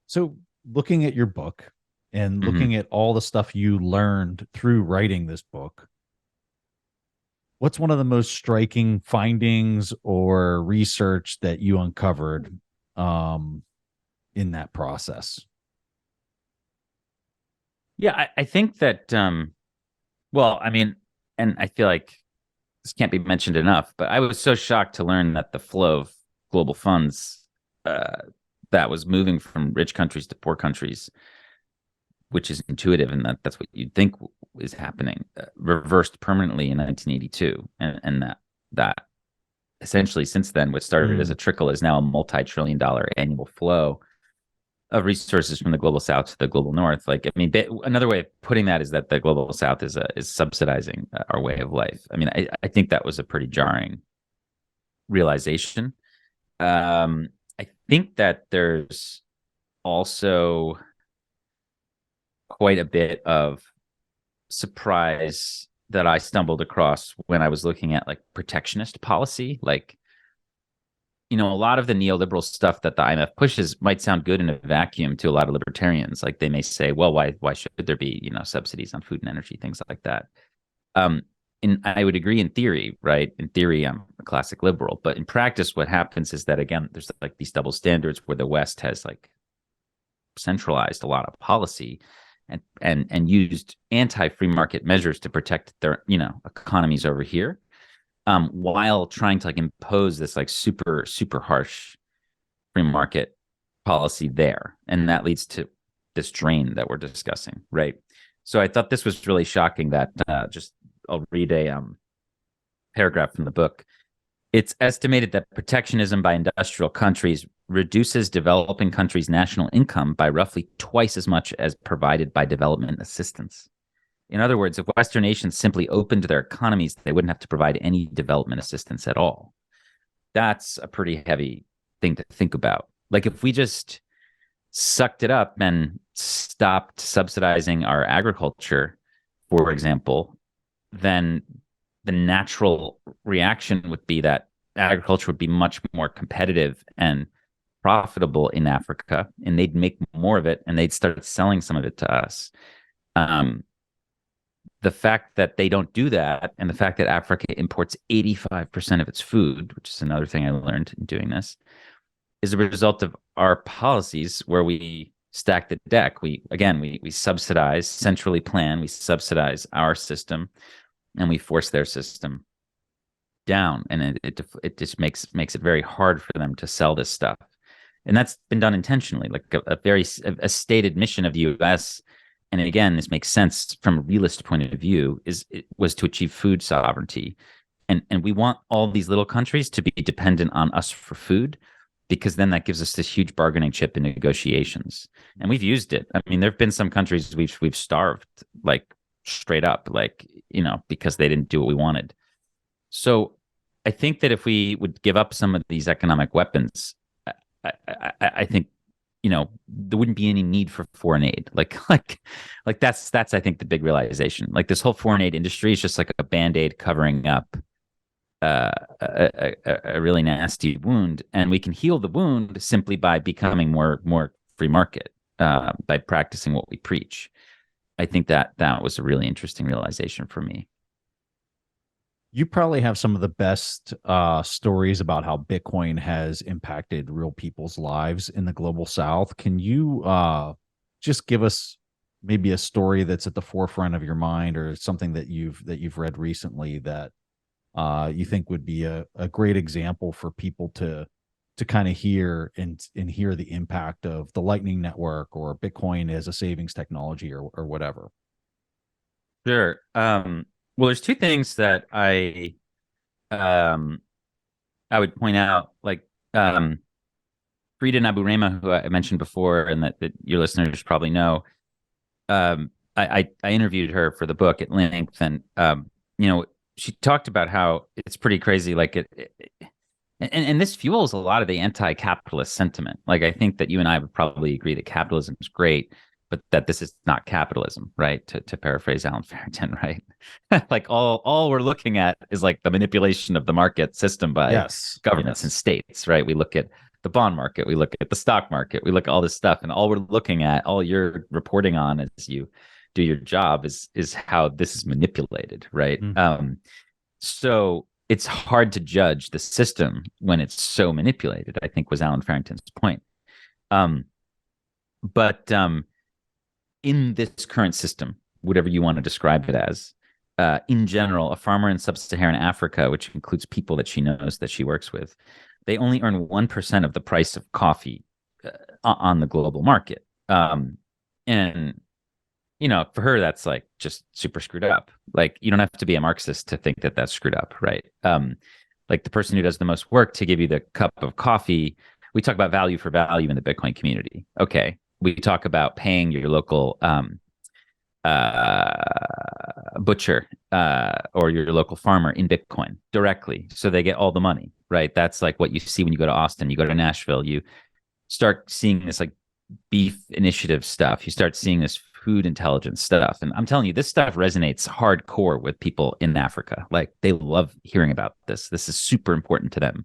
So looking at your book and looking at all the stuff you learned through writing this book, what's one of the most striking findings or research that you uncovered in that process? Yeah, I think that, well, I mean, and I feel like this can't be mentioned enough, but I was so shocked to learn that the flow of global funds that was moving from rich countries to poor countries, which is intuitive and that's what you'd think is happening, reversed permanently in 1982. And that essentially since then, what started as a trickle is now a multi-trillion-dollar annual flow of resources from the global south to the global north. Like, I mean, another way of putting that is that the global south is subsidizing our way of life. I mean, I think that was a pretty jarring realization. I think that there's also quite a bit of surprise that I stumbled across when I was looking at like protectionist policy. Like a lot of the neoliberal stuff that the IMF pushes might sound good in a vacuum to a lot of libertarians. Like they may say, well, why should there be, subsidies on food and energy, things like that. And I would agree in theory, right? In theory, I'm a classic liberal, but in practice, what happens is that, again, there's like these double standards where the West has like centralized a lot of policy and used anti-free market measures to protect their, economies over here, while trying to like impose this like super, super harsh free market policy there. And that leads to this drain that we're discussing, right? So I thought this was really shocking that I'll read a paragraph from the book. It's estimated that protectionism by industrial countries reduces developing countries' national income by roughly twice as much as provided by development assistance. In other words, if Western nations simply opened their economies, they wouldn't have to provide any development assistance at all. That's a pretty heavy thing to think about. Like if we just sucked it up and stopped subsidizing our agriculture, for example, then the natural reaction would be that agriculture would be much more competitive and profitable in Africa, and they'd make more of it, and they'd start selling some of it to us. The fact that they don't do that, and the fact that Africa imports 85% of its food, which is another thing I learned in doing this, is a result of our policies where we stack the deck. We subsidize, centrally plan, we subsidize our system, and we force their system down, and it just makes it very hard for them to sell this stuff. And that's been done intentionally, like a stated mission of the U.S. And again, this makes sense from a realist point of view, was to achieve food sovereignty, and we want all these little countries to be dependent on us for food, because then that gives us this huge bargaining chip in negotiations. And we've used it. I mean, there have been some countries we've starved, like straight up, like, because they didn't do what we wanted. So I think that if we would give up some of these economic weapons, I think, there wouldn't be any need for foreign aid. Like that's I think the big realization. Like this whole foreign aid industry is just like a Band-Aid covering up a really nasty wound, and we can heal the wound simply by becoming more free market, by practicing what we preach. I think that was a really interesting realization for me. You probably have some of the best stories about how Bitcoin has impacted real people's lives in the global South. Can you just give us maybe a story that's at the forefront of your mind, or something that you've read recently that you think would be a great example for people to kind of hear and hear the impact of the Lightning Network or Bitcoin as a savings technology or whatever? Sure. Well, there's two things that I would point out, like Frida Naburema, who I mentioned before, and that your listeners probably know. I interviewed her for the book at length, and she talked about how it's pretty crazy, like and this fuels a lot of the anti-capitalist sentiment. Like I think that you and I would probably agree that capitalism is great, but that this is not capitalism, right? To paraphrase Alan Farrington, right? Like all we're looking at is like the manipulation of the market system by governments and states, right? We look at the bond market, we look at the stock market, we look at all this stuff, and all we're looking at, all you're reporting on as you do your job is how this is manipulated, right? Mm-hmm. So it's hard to judge the system when it's so manipulated, I think was Alan Farrington's point. But in this current system, whatever you want to describe it as, in general, a farmer in sub-Saharan Africa, which includes people that she knows, that she works with, they only earn 1% of the price of coffee on the global market. And for her, that's like just super screwed up. Like you don't have to be a Marxist to think that that's screwed up, right? Like the person who does the most work to give you the cup of coffee, we talk about value for value in the Bitcoin community. Okay. We talk about paying your local butcher or your local farmer in Bitcoin directly, so they get all the money, right? That's like what you see when you go to Austin, you go to Nashville, you start seeing this like beef initiative stuff. You start seeing this food intelligence stuff. And I'm telling you, this stuff resonates hardcore with people in Africa. Like they love hearing about this. This is super important to them.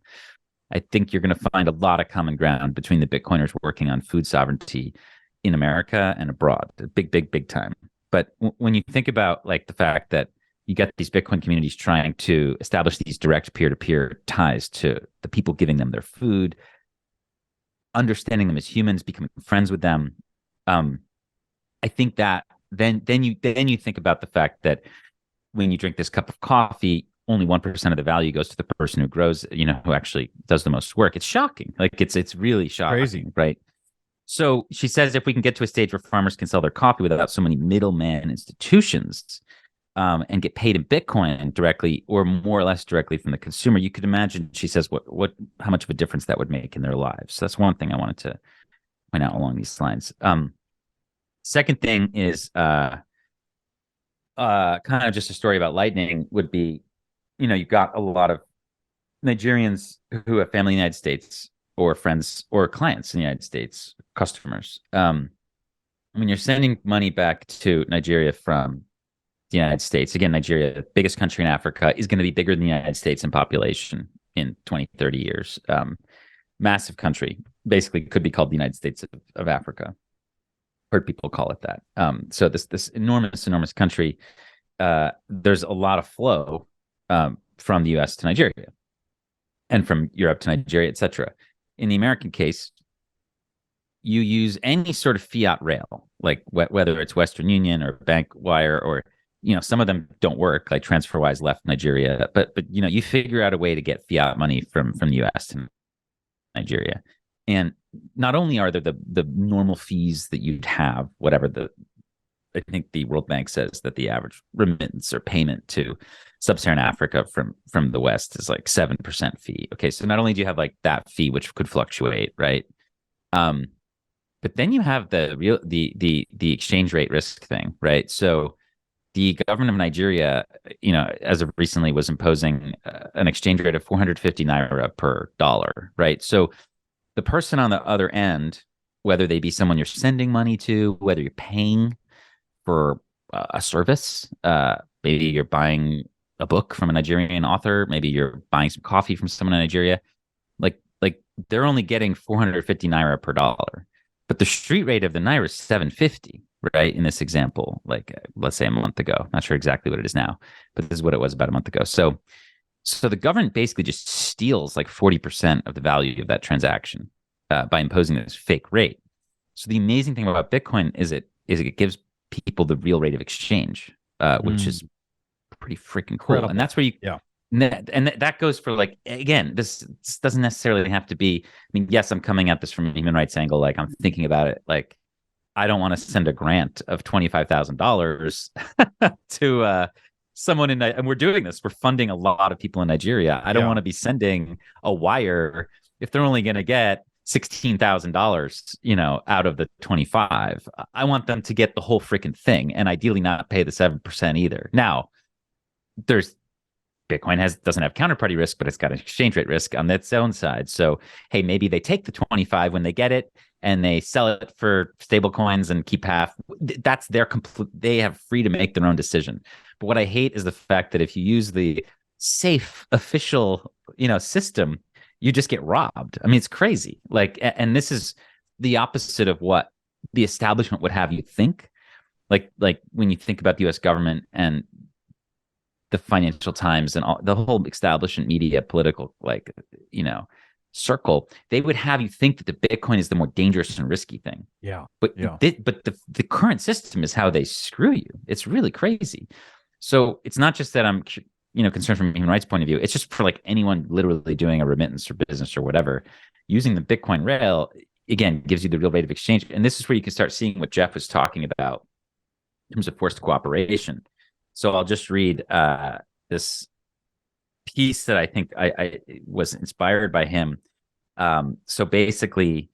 I think you're going to find a lot of common ground between the Bitcoiners working on food sovereignty in America and abroad. Big time. But when you think about like the fact that you get these Bitcoin communities trying to establish these direct peer-to-peer ties to the people giving them their food, understanding them as humans, becoming friends with them. I think that then you think about the fact that when you drink this cup of coffee, only 1% of the value goes to the person who grows, who actually does the most work. It's shocking. Like it's really shocking, Crazy. Right? So she says if we can get to a stage where farmers can sell their coffee without so many middleman institutions, and get paid in Bitcoin directly or more or less directly from the consumer, you could imagine, she says, how much of a difference that would make in their lives. So that's one thing I wanted to point out along these lines. Second thing is kind of just a story about Lightning would be, you've got a lot of Nigerians who have family in the United States or friends or clients in the United States, customers. When you're sending money back to Nigeria from the United States, again, Nigeria, the biggest country in Africa, is going to be bigger than the United States in population in 20, 30 years. Massive country, basically could be called the United States of Africa. Heard people call it that. So this enormous country, there's a lot of flow from the US to Nigeria and from Europe to Nigeria, etc. In the American case, you use any sort of fiat rail, like whether it's Western Union or Bank Wire, or some of them don't work, like TransferWise left Nigeria, but you figure out a way to get fiat money from the US to Nigeria. And not only are there the normal fees that you'd have, I think the World Bank says that the average remittance or payment to Sub-Saharan Africa from the West is like 7% fee. Okay, so not only do you have like that fee, which could fluctuate, right? But then you have the exchange rate risk thing, right? So the government of Nigeria, as of recently, was imposing an exchange rate of 450 naira per dollar, right? So the person on the other end, whether they be someone you're sending money to, whether you're paying for a service, maybe you're buying a book from a Nigerian author, maybe you're buying some coffee from someone in Nigeria, like they're only getting 450 naira per dollar, but the street rate of the naira is 750, right? In this example, like let's say a month ago, not sure exactly what it is now, but this is what it was about a month ago. So the government basically just steals like 40% of the value of that transaction by imposing this fake rate. So the amazing thing about Bitcoin is it gives people the real rate of exchange, which is pretty freaking cool. Incredible. And that's where that goes for, like, again, this doesn't necessarily have to be, I mean, yes, I'm coming at this from a human rights angle. Like, I'm thinking about it, like, I don't want to send a grant of $25,000 to someone and we're doing this. We're funding a lot of people in Nigeria. I don't want to be sending a wire if they're only going to get $16,000, out of the 25. I want them to get the whole freaking thing, and ideally not pay the 7% either. Now, Bitcoin doesn't have counterparty risk, but it's got an exchange rate risk on its own side. So, hey, maybe they take the 25 when they get it and they sell it for stable coins and keep half. That's their they have free to make their own decision. But what I hate is the fact that if you use the safe official, system, you just get robbed. I mean, it's crazy. Like, and this is the opposite of what the establishment would have you think. Like when you think about the US government and the Financial Times and all the whole establishment media, political, circle, they would have you think that the Bitcoin is the more dangerous and risky thing. Yeah. But the current system is how they screw you. It's really crazy. So it's not just that I'm concerned from a human rights point of view. It's just for like anyone literally doing a remittance or business or whatever, using the Bitcoin rail, again, gives you the real rate of exchange. And this is where you can start seeing what Jeff was talking about in terms of forced cooperation. So I'll just read this piece that I think I was inspired by him. So basically,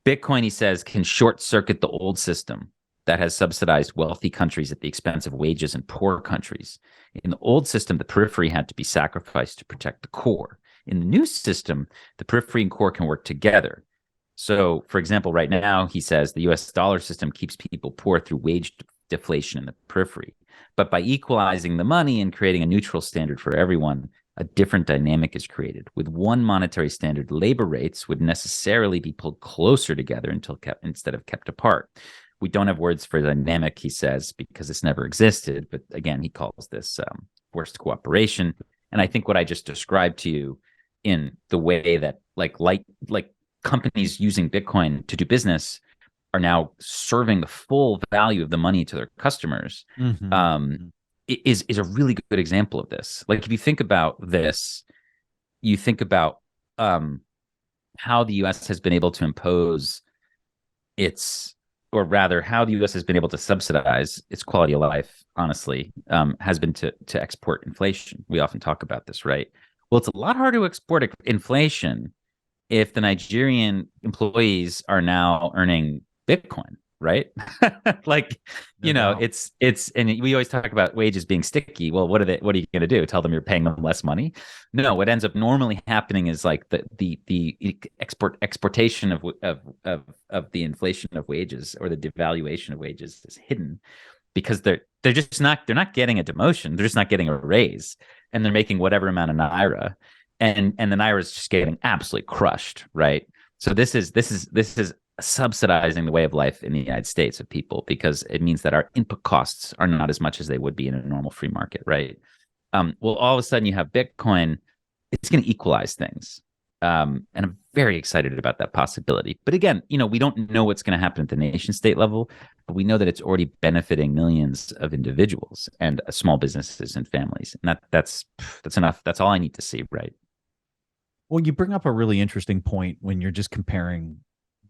Bitcoin, he says, can short circuit the old system that has subsidized wealthy countries at the expense of wages in poor countries. In the old system, the periphery had to be sacrificed to protect the core. In the new system, the periphery and core can work together. So, for example, right now, he says the US dollar system keeps people poor through wage deflation in the periphery. But by equalizing the money and creating a neutral standard for everyone, a different dynamic is created. With one monetary standard, labor rates would necessarily be pulled closer together instead of kept apart. We don't have words for dynamic, he says, because this never existed. But again, he calls this forced cooperation. And I think what I just described to you in the way that like companies using Bitcoin to do business are now serving the full value of the money to their customers, is a really good example of this. Like if you think about this, you think about how the U.S. has been able to impose how the U.S. has been able to subsidize its quality of life, honestly, has been to export inflation. We often talk about this, right? Well, it's a lot harder to export inflation if the Nigerian employees are now earning Bitcoin, right? Like, it's and we always talk about wages being sticky. Well, what are you going to do? Tell them you're paying them less money? No, what ends up normally happening is like the exportation of the inflation of wages or the devaluation of wages is hidden because they're not getting a demotion. They're just not getting a raise, and they're making whatever amount of naira, and the naira is just getting absolutely crushed, right? So this is subsidizing the way of life in the United States of people, because it means that our input costs are not as much as they would be in a normal free market, right? Well, all of a sudden you have Bitcoin, it's going to equalize things. And I'm very excited about that possibility. But again, we don't know what's going to happen at the nation state level, but we know that it's already benefiting millions of individuals and small businesses and families. And that's enough. That's all I need to see, right? Well, you bring up a really interesting point when you're just comparing.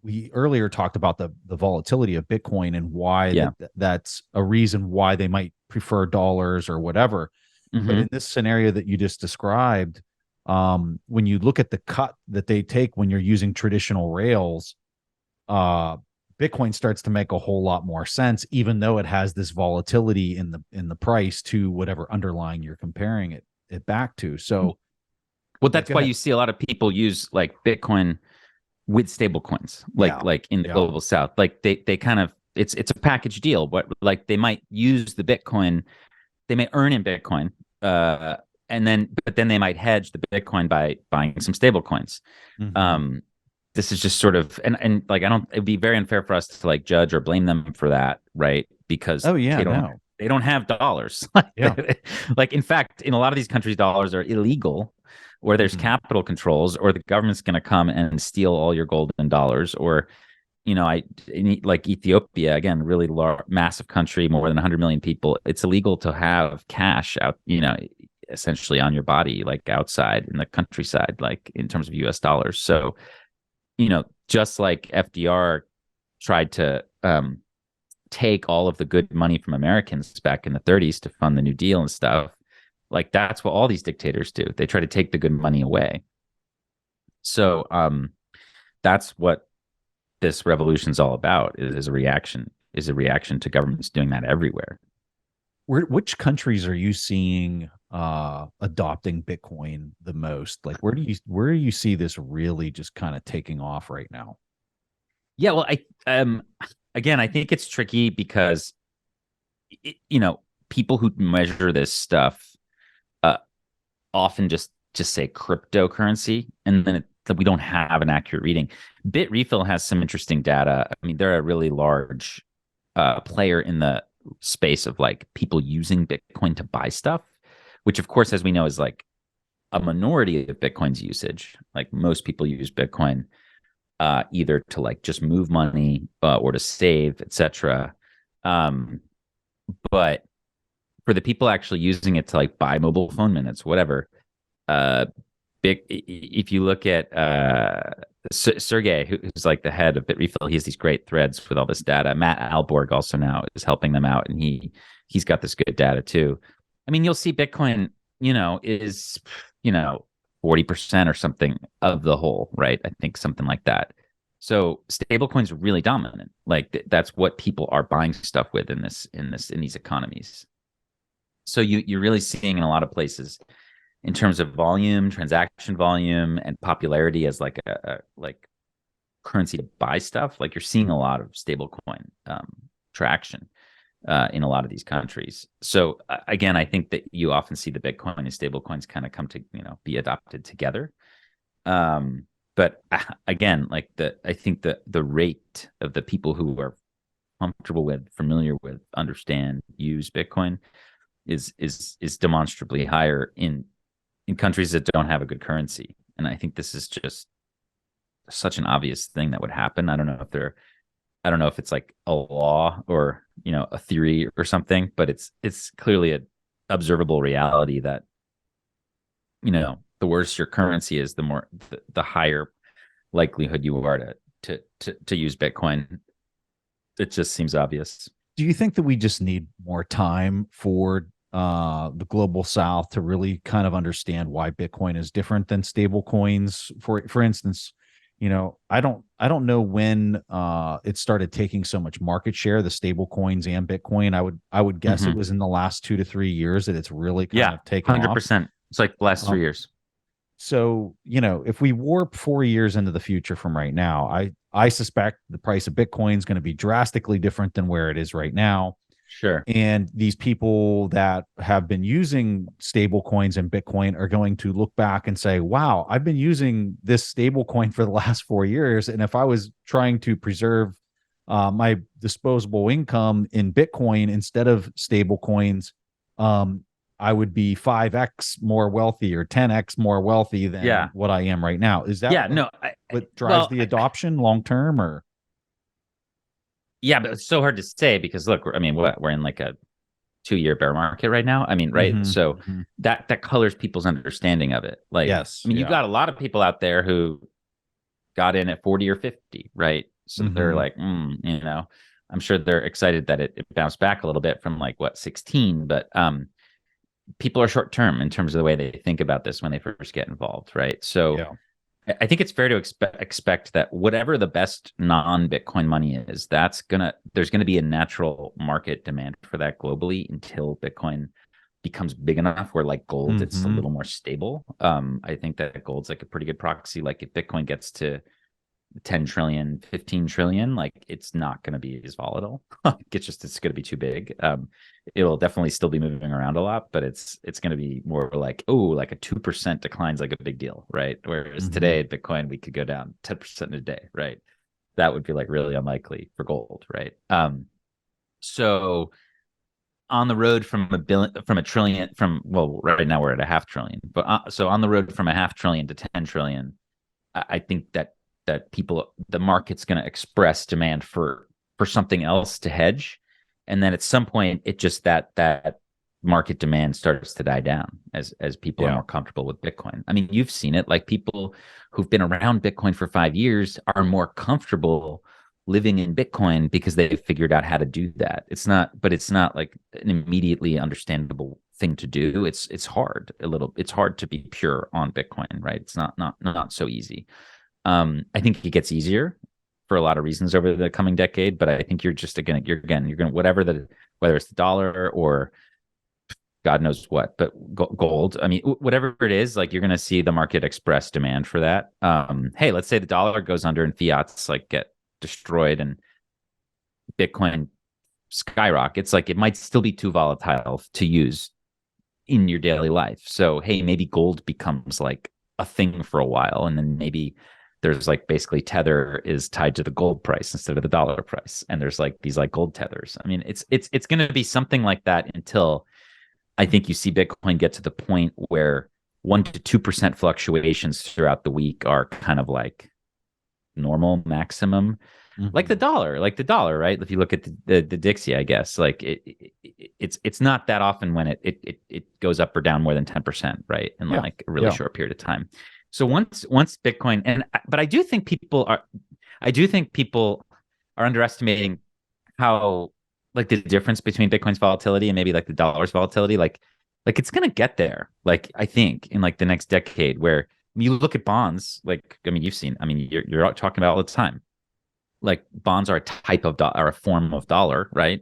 We earlier talked about the volatility of Bitcoin and why that's a reason why they might prefer dollars or whatever. But in this scenario that you just described, when you look at the cut that they take when you're using traditional rails, Bitcoin starts to make a whole lot more sense, even though it has this volatility in the price to whatever underlying you're comparing it back to. So, well, that's why you see a lot of people use like Bitcoin with stable coins, like in the global south. Like they kind of, it's a package deal. But like they might use the Bitcoin, they may earn in Bitcoin, but then they might hedge the Bitcoin by buying some stable coins. This is just sort of, and like it'd be very unfair for us to like judge or blame them for that, right? Because they don't have dollars. Like in fact, in a lot of these countries, dollars are illegal, or there's capital controls, or the government's going to come and steal all your gold and dollars, or like Ethiopia, again, really large, massive country, more than 100 million people. It's illegal to have cash out, essentially on your body, like outside in the countryside, like in terms of US dollars. So, just like FDR tried to take all of the good money from Americans back in the 30s to fund the New Deal and stuff, like that's what all these dictators do. They try to take the good money away. So that's what this revolution is all about, is a reaction to governments doing that everywhere. Which countries are you seeing adopting Bitcoin the most? Like where do you see this really just kind of taking off right now? Yeah, well, I think it's tricky because people who measure this stuff often just say cryptocurrency, and then we don't have an accurate reading. Bitrefill has some interesting data. I mean, they're a really large player in the space of like people using Bitcoin to buy stuff, which of course, as we know, is like a minority of Bitcoin's usage. Like most people use Bitcoin either to like just move money or to save, etc. But for the people actually using it to like buy mobile phone minutes, whatever, if you look at Sergey, who's like the head of Bitrefill, he has these great threads with all this data. Matt Alborg also now is helping them out, and he's got this good data too. I mean, you'll see Bitcoin, is 40% or something of the whole, right? I think something like that. So stablecoins are really dominant. Like that's what people are buying stuff with in these economies. So you're really seeing in a lot of places, in terms of volume, transaction volume, and popularity as like a currency to buy stuff, like you're seeing a lot of stablecoin traction. in a lot of these countries. So again, I think that you often see the Bitcoin and stable coins kind of come to, be adopted together. But again, like I think the rate of the people who are comfortable with, familiar with, understand, use Bitcoin is demonstrably higher in countries that don't have a good currency. And I think this is just such an obvious thing that would happen. I don't know if it's like a law or, a theory or something, but it's clearly an observable reality that, the worse your currency is, the more the higher likelihood you are to use Bitcoin. It just seems obvious. Do you think that we just need more time for the global South to really kind of understand why Bitcoin is different than stable coins? For instance, I don't know when it started taking so much market share, the stable coins and Bitcoin. I would guess it was in the last 2 to 3 years that it's really kind of taken 100%. off. It's like the last 3 years. So, if we warp 4 years into the future from right now, I suspect the price of Bitcoin is going to be drastically different than where it is right now. Sure. And these people that have been using stable coins and Bitcoin are going to look back and say, wow, I've been using this stable coin for the last 4 years. And if I was trying to preserve my disposable income in Bitcoin instead of stable coins, I would be 5x more wealthy or 10x more wealthy than what I am right now. Is that what drives the adoption long term, or? Yeah, but it's so hard to say because look, we're in like a 2-year bear market right now. Right? So that colors people's understanding of it. Like, yes, you've got a lot of people out there who got in at 40 or 50, right? So they're like, I'm sure they're excited that it bounced back a little bit from 16, but people are short term in terms of the way they think about this when they first get involved, right? So I think it's fair to expect that whatever the best non-Bitcoin money is, there's gonna be a natural market demand for that globally until Bitcoin becomes big enough where like gold, it's a little more stable. I think that gold's like a pretty good proxy. Like if Bitcoin gets to 10 trillion, 15 trillion, like it's not going to be as volatile. It's going to be too big. It'll definitely still be moving around a lot, but it's going to be more like, like a 2% decline's like a big deal, right? Whereas today at Bitcoin, we could go down 10% in a day, right? That would be like really unlikely for gold, right? So on the road from a trillion, right now we're at a 500 billion, but so on the road from a 500 billion to 10 trillion, I think that the market's going to express demand for something else to hedge. And then at some point it just that market demand starts to die down as people are more comfortable with Bitcoin. You've seen it, like people who've been around Bitcoin for 5 years are more comfortable living in Bitcoin because they've figured out how to do that. It's not like an immediately understandable thing to do. It's hard it's hard to be pure on Bitcoin, right? It's not so easy. I think it gets easier for a lot of reasons over the coming decade, but I think you're going to whether it's the dollar or God knows what, but gold. Whatever it is, like you're going to see the market express demand for that. Hey, let's say the dollar goes under and fiats like get destroyed and Bitcoin skyrockets. Like it might still be too volatile to use in your daily life. So hey, maybe gold becomes like a thing for a while, and then maybe there's like basically Tether is tied to the gold price instead of the dollar price. And there's like these like gold tethers. It's going to be something like that until I think you see Bitcoin get to the point where 1 to 2% fluctuations throughout the week are kind of like normal maximum, like the dollar, right? If you look at the Dixie, I guess like it's not that often when it goes up or down more than 10%, right? In like a really short period of time. So once Bitcoin, but I do think people are underestimating how like the difference between Bitcoin's volatility and maybe like the dollar's volatility, like it's gonna get there. Like I think in like the next decade, where you look at bonds, like you've seen, you're talking about all the time, like bonds are a type of are a form of dollar, right?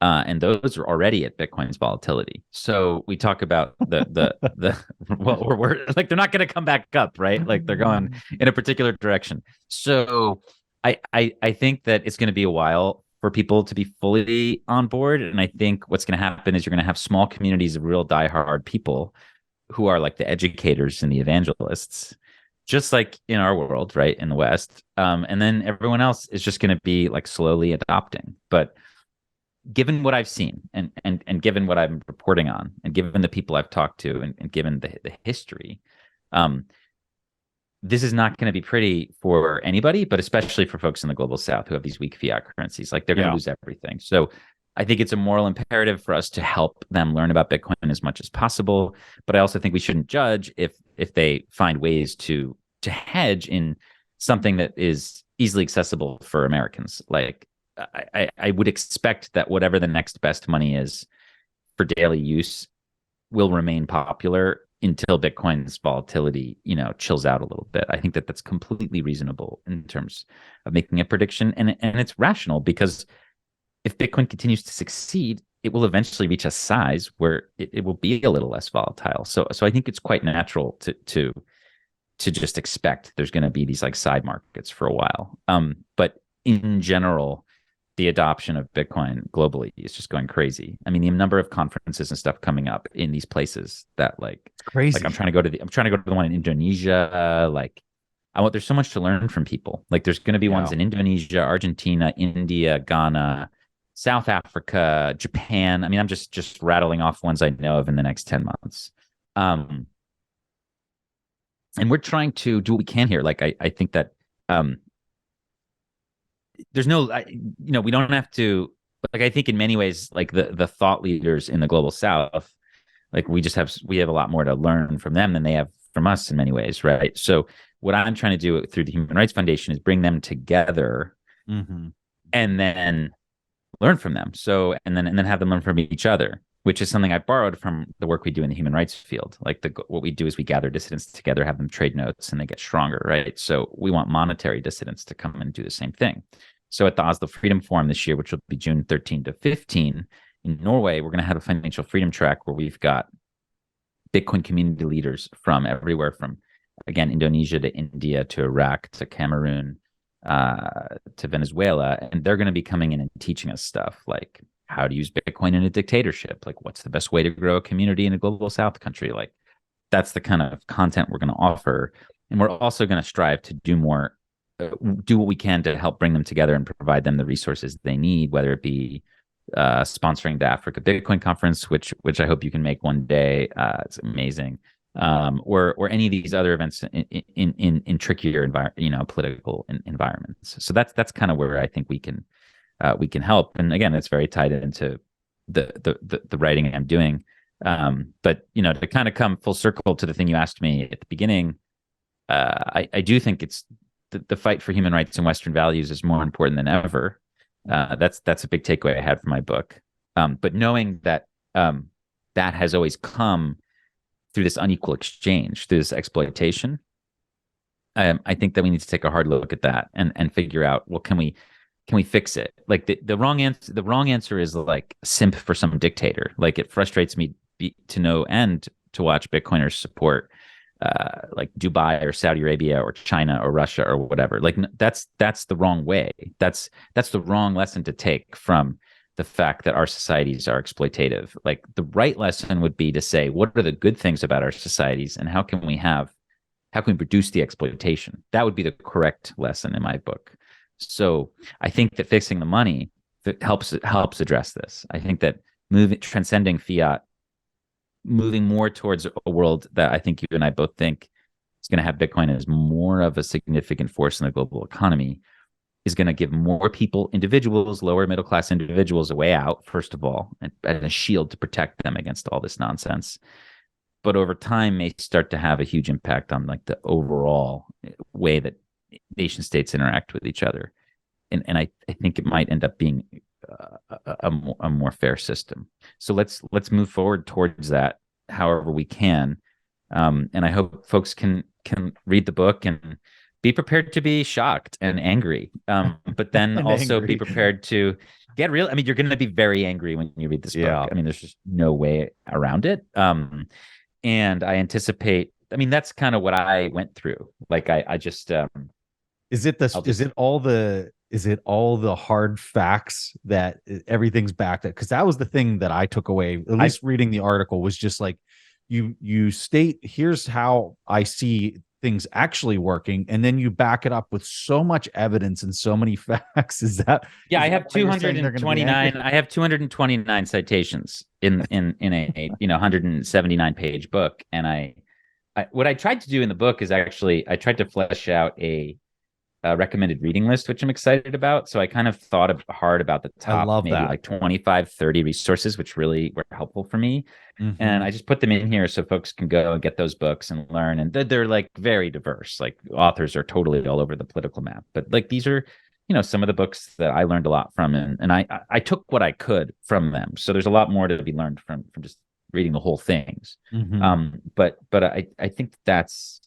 And those are already at Bitcoin's volatility. So we talk about the we're like they're not going to come back up, right? Like they're going in a particular direction. So I think that it's going to be a while for people to be fully on board. And I think what's going to happen is you're going to have small communities of real diehard people who are like the educators and the evangelists, just like in our world, right, in the West. And then everyone else is just going to be like slowly adopting. But given what I've seen and given what I'm reporting on and given the people I've talked to and given the history, this is not going to be pretty for anybody, but especially for folks in the global South who have these weak fiat currencies. Like they're going to lose everything. So I think it's a moral imperative for us to help them learn about Bitcoin as much as possible. But I also think we shouldn't judge if they find ways to hedge in something that is easily accessible for Americans. Like I would expect that whatever the next best money is for daily use will remain popular until Bitcoin's volatility, chills out a little bit. I think that that's completely reasonable in terms of making a prediction. And it's rational because if Bitcoin continues to succeed, it will eventually reach a size where it will be a little less volatile. So I think it's quite natural to just expect there's going to be these like side markets for a while. But in general, the adoption of Bitcoin globally is just going crazy. I mean, the number of conferences and stuff coming up in these places that it's crazy. Like I'm trying to go to the one in Indonesia. There's so much to learn from people. Like there's going to be ones in Indonesia, Argentina, India, Ghana, South Africa, Japan. I mean, I'm just rattling off ones I know of in the next 10 months. And we're trying to do what we can here. Like I think that there's no, we don't have to, like, I think in many ways, like the thought leaders in the global South, like we have a lot more to learn from them than they have from us in many ways. Right. So what I'm trying to do through the Human Rights Foundation is bring them together and then learn from them. So, and then have them learn from each other, which is something I borrowed from the work we do in the human rights field. Like what we do is we gather dissidents together, have them trade notes, and they get stronger, right? So we want monetary dissidents to come and do the same thing. So at the Oslo Freedom Forum this year, which will be June 13 to 15 in Norway, we're going to have a financial freedom track where we've got Bitcoin community leaders from everywhere from, again, Indonesia to India to Iraq to Cameroon to Venezuela. And they're going to be coming in and teaching us stuff like how to use Bitcoin in a dictatorship. Like what's the best way to grow a community in a global South country? Like that's the kind of content we're going to offer. And we're also going to strive to do more, do what we can to help bring them together and provide them the resources they need, whether it be sponsoring the Africa Bitcoin conference, which I hope you can make one day. It's amazing. Or any of these other events in trickier political environments. So that's kind of where I think we can help. And again, it's very tied into the writing I'm doing. But to kind of come full circle to the thing you asked me at the beginning, I do think it's the fight for human rights and Western values is more important than ever. That's a big takeaway I had from my book. But knowing that that has always come through this unequal exchange, through this exploitation, I think that we need to take a hard look at that and figure out, well, can we fix it? Like the wrong answer is like simp for some dictator. Like it frustrates me to no end to watch Bitcoiners support like Dubai or Saudi Arabia or China or Russia or whatever. Like that's the wrong way. That's the wrong lesson to take from the fact that our societies are exploitative. Like the right lesson would be to say, what are the good things about our societies and how can we reduce the exploitation? That would be the correct lesson in my book. So I think that fixing the money helps address this. I think that transcending fiat, moving more towards a world that I think you and I both think is going to have Bitcoin as more of a significant force in the global economy, is going to give more people, individuals, lower middle class individuals, a way out, first of all, and a shield to protect them against all this nonsense. But over time may start to have a huge impact on like the overall way that nation states interact with each other. And I think it might end up being a more fair system. So let's move forward towards that however we can. And I hope folks can read the book and be prepared to be shocked and angry. But then also be prepared to get real. I mean, you're going to be very angry when you read this book. I mean, there's just no way around it. And I anticipate, I mean, that's kind of what I went through. Like I just, Is it the is it all the hard facts that everything's backed up? Because that was the thing that I took away, at least reading the article, was just like you state, here's how I see things actually working, and then you back it up with so much evidence and so many facts. I have 229. I have 229 citations in a 179 page book, and what I tried to do in the book is actually I tried to flesh out a recommended reading list, which I'm excited about. So I kind of thought hard about the top maybe like 25, 30 resources, which really were helpful for me. Mm-hmm. And I just put them in here so folks can go and get those books and learn. And they're like very diverse. Like authors are totally all over the political map. But like these are, some of the books that I learned a lot from. And I took what I could from them. So there's a lot more to be learned from just reading the whole things. Mm-hmm. But I think that's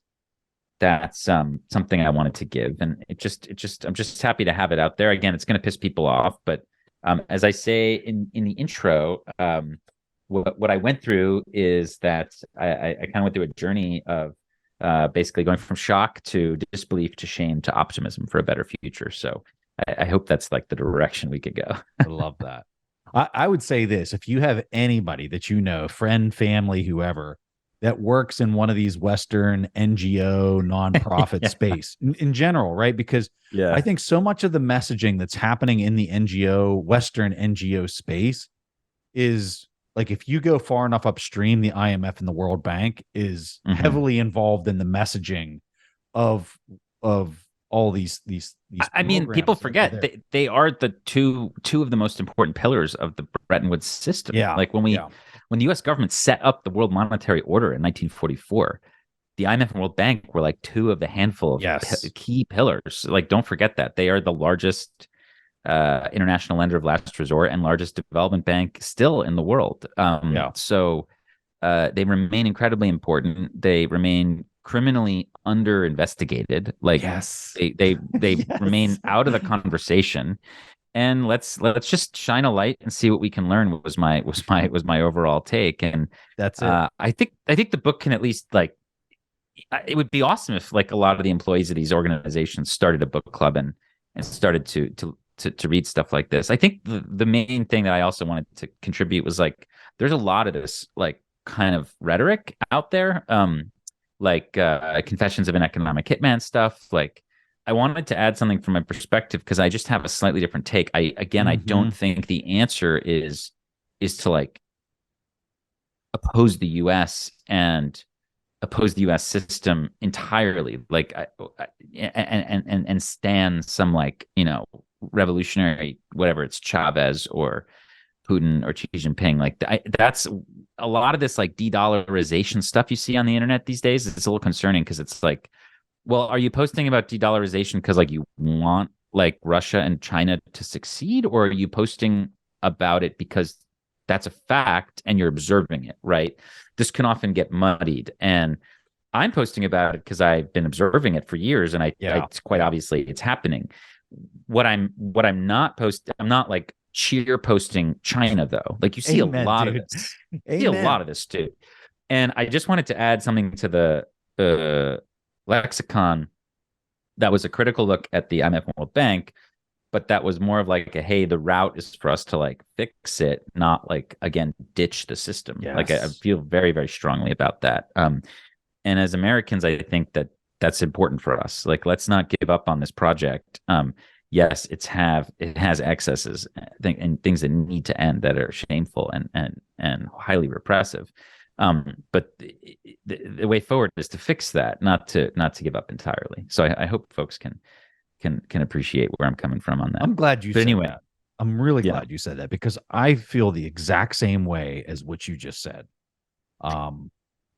something I wanted to give, and I'm just happy to have it out there. Again, it's going to piss people off, but as I say in the intro, what I went through is that I kind of went through a journey of basically going from shock to disbelief to shame to optimism for a better future. So I hope that's like the direction we could go. I love that. I would say this: if you have anybody that friend, family, whoever, that works in one of these Western NGO nonprofit space in general, right? Because I think so much of the messaging that's happening in the Western NGO space is like, if you go far enough upstream, the IMF and the World Bank is heavily involved in the messaging of all these. I mean, people forget they are the two of the most important pillars of the Bretton Woods system. Yeah, like when the U.S. government set up the World Monetary Order in 1944, the IMF and World Bank were like two of the handful of key pillars. Like, don't forget that they are the largest international lender of last resort and largest development bank still in the world. So they remain incredibly important. They remain criminally under investigated. Like, they remain out of the conversation. And let's just shine a light and see what we can learn. Was my overall take, and that's it. I think the book can at least, like, it would be awesome if like a lot of the employees of these organizations started a book club and started to read stuff like this. I think the main thing that I also wanted to contribute was like there's a lot of this like kind of rhetoric out there, like Confessions of an Economic Hitman stuff, like. I wanted to add something from my perspective because I just have a slightly different take. I don't think the answer is to like oppose the U.S. and oppose the U.S. system entirely, like and stand some like revolutionary, whatever it's Chavez or Putin or Xi Jinping. Like that's a lot of this like de-dollarization stuff you see on the internet these days. It's a little concerning because it's like, well, are you posting about de-dollarization because like you want like Russia and China to succeed, or are you posting about it because that's a fact and you're observing it, right? This can often get muddied, and I'm posting about it because I've been observing it for years, and it's quite obviously it's happening. What I'm not posting, I'm not like cheer posting China though. Like you see a lot of this, you see a lot of this too. And I just wanted to add something to the lexicon that was a critical look at the IMF and World Bank, but that was more of like hey, the route is for us to like fix it, not like again ditch the system. Like I feel very, very strongly about that. And as Americans, I think that that's important for us. Like, let's not give up on this project. Yes, it has excesses and things that need to end that are shameful and highly repressive. But the way forward is to fix that, not to give up entirely. So I hope folks can appreciate where I'm coming from on that. I'm glad you said that. I'm really glad you said that because I feel the exact same way as what you just said.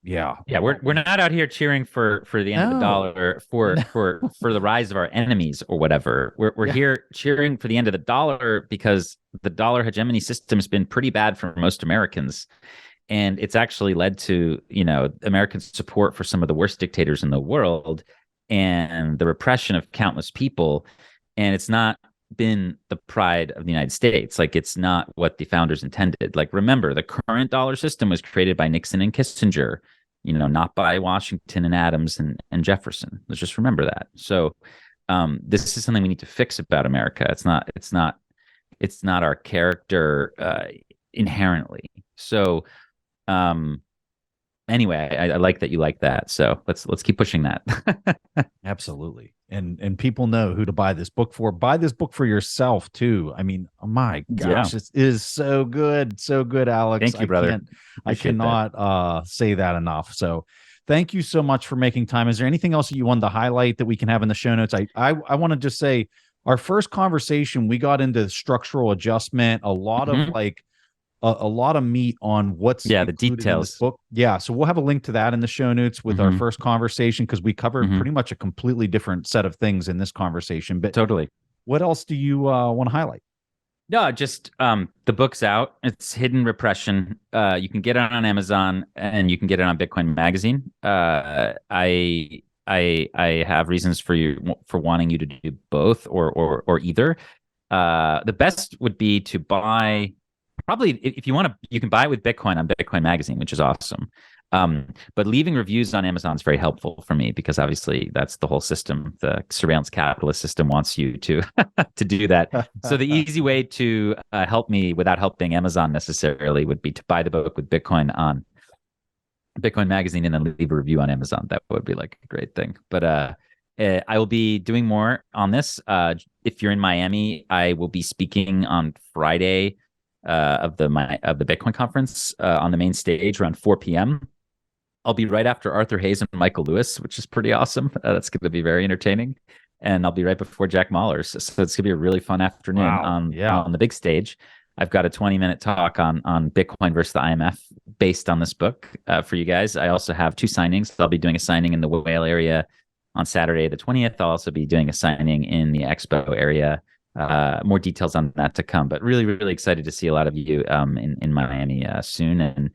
We're not out here cheering for the end of the dollar for the rise of our enemies or whatever. We're here cheering for the end of the dollar because the dollar hegemony system has been pretty bad for most Americans. And it's actually led to, American support for some of the worst dictators in the world and the repression of countless people. And it's not been the pride of the United States. Like, it's not what the founders intended. Like, remember, the current dollar system was created by Nixon and Kissinger, not by Washington and Adams and Jefferson. Let's just remember that. So this is something we need to fix about America. It's not our character inherently. So anyway, I like that you like that. So let's keep pushing that. Absolutely. And people know who to buy this book for. Buy this book for yourself too. I mean, oh my gosh, it is so good. So good, Alex. Thank you, brother. I cannot say that enough. So thank you so much for making time. Is there anything else that you wanted to highlight that we can have in the show notes? I want to just say our first conversation, we got into structural adjustment, a lot of like a lot of meat on what's the included in details. this book. Yeah, so we'll have a link to that in the show notes with our first conversation, because we covered pretty much a completely different set of things in this conversation. But totally, what else do you want to highlight? No, just the book's out. It's Hidden Repression. You can get it on Amazon and you can get it on Bitcoin Magazine. I have reasons for wanting you to do both or either. The best would be to buy. Probably, if you want to, you can buy it with Bitcoin on Bitcoin Magazine, which is awesome. But leaving reviews on Amazon is very helpful for me, because obviously that's the whole system. The surveillance capitalist system wants you to to do that. So the easy way to help me without helping Amazon necessarily would be to buy the book with Bitcoin on Bitcoin Magazine and then leave a review on Amazon. That would be like a great thing. But I will be doing more on this. If you're in Miami, I will be speaking on Friday of the Bitcoin conference on the main stage around 4 p.m. I'll be right after Arthur Hayes and Michael Lewis, which is pretty awesome. That's going to be very entertaining. And I'll be right before Jack Mallers. So it's going to be a really fun afternoon on the big stage. I've got a 20-minute talk on Bitcoin versus the IMF based on this book for you guys. I also have 2 signings. I'll be doing a signing in the Whale area on Saturday the 20th. I'll also be doing a signing in the Expo area. More details on that to come, but really, really excited to see a lot of you in Miami soon. And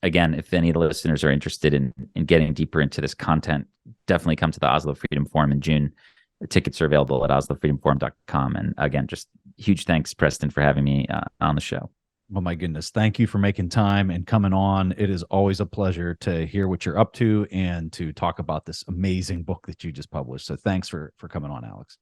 again, if any of the listeners are interested in getting deeper into this content, definitely come to the Oslo Freedom Forum in June. The tickets are available at oslofreedomforum.com. And again, just huge thanks, Preston, for having me on the show. Oh my goodness. Thank you for making time and coming on. It is always a pleasure to hear what you're up to and to talk about this amazing book that you just published. So thanks for coming on, Alex.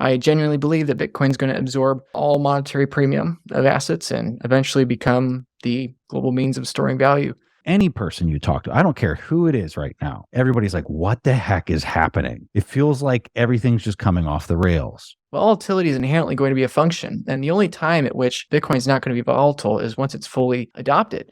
I genuinely believe that Bitcoin is going to absorb all monetary premium of assets and eventually become the global means of storing value. Any person you talk to, I don't care who it is right now, everybody's like, what the heck is happening? It feels like everything's just coming off the rails. Well, volatility is inherently going to be a function. And the only time at which Bitcoin is not going to be volatile is once it's fully adopted.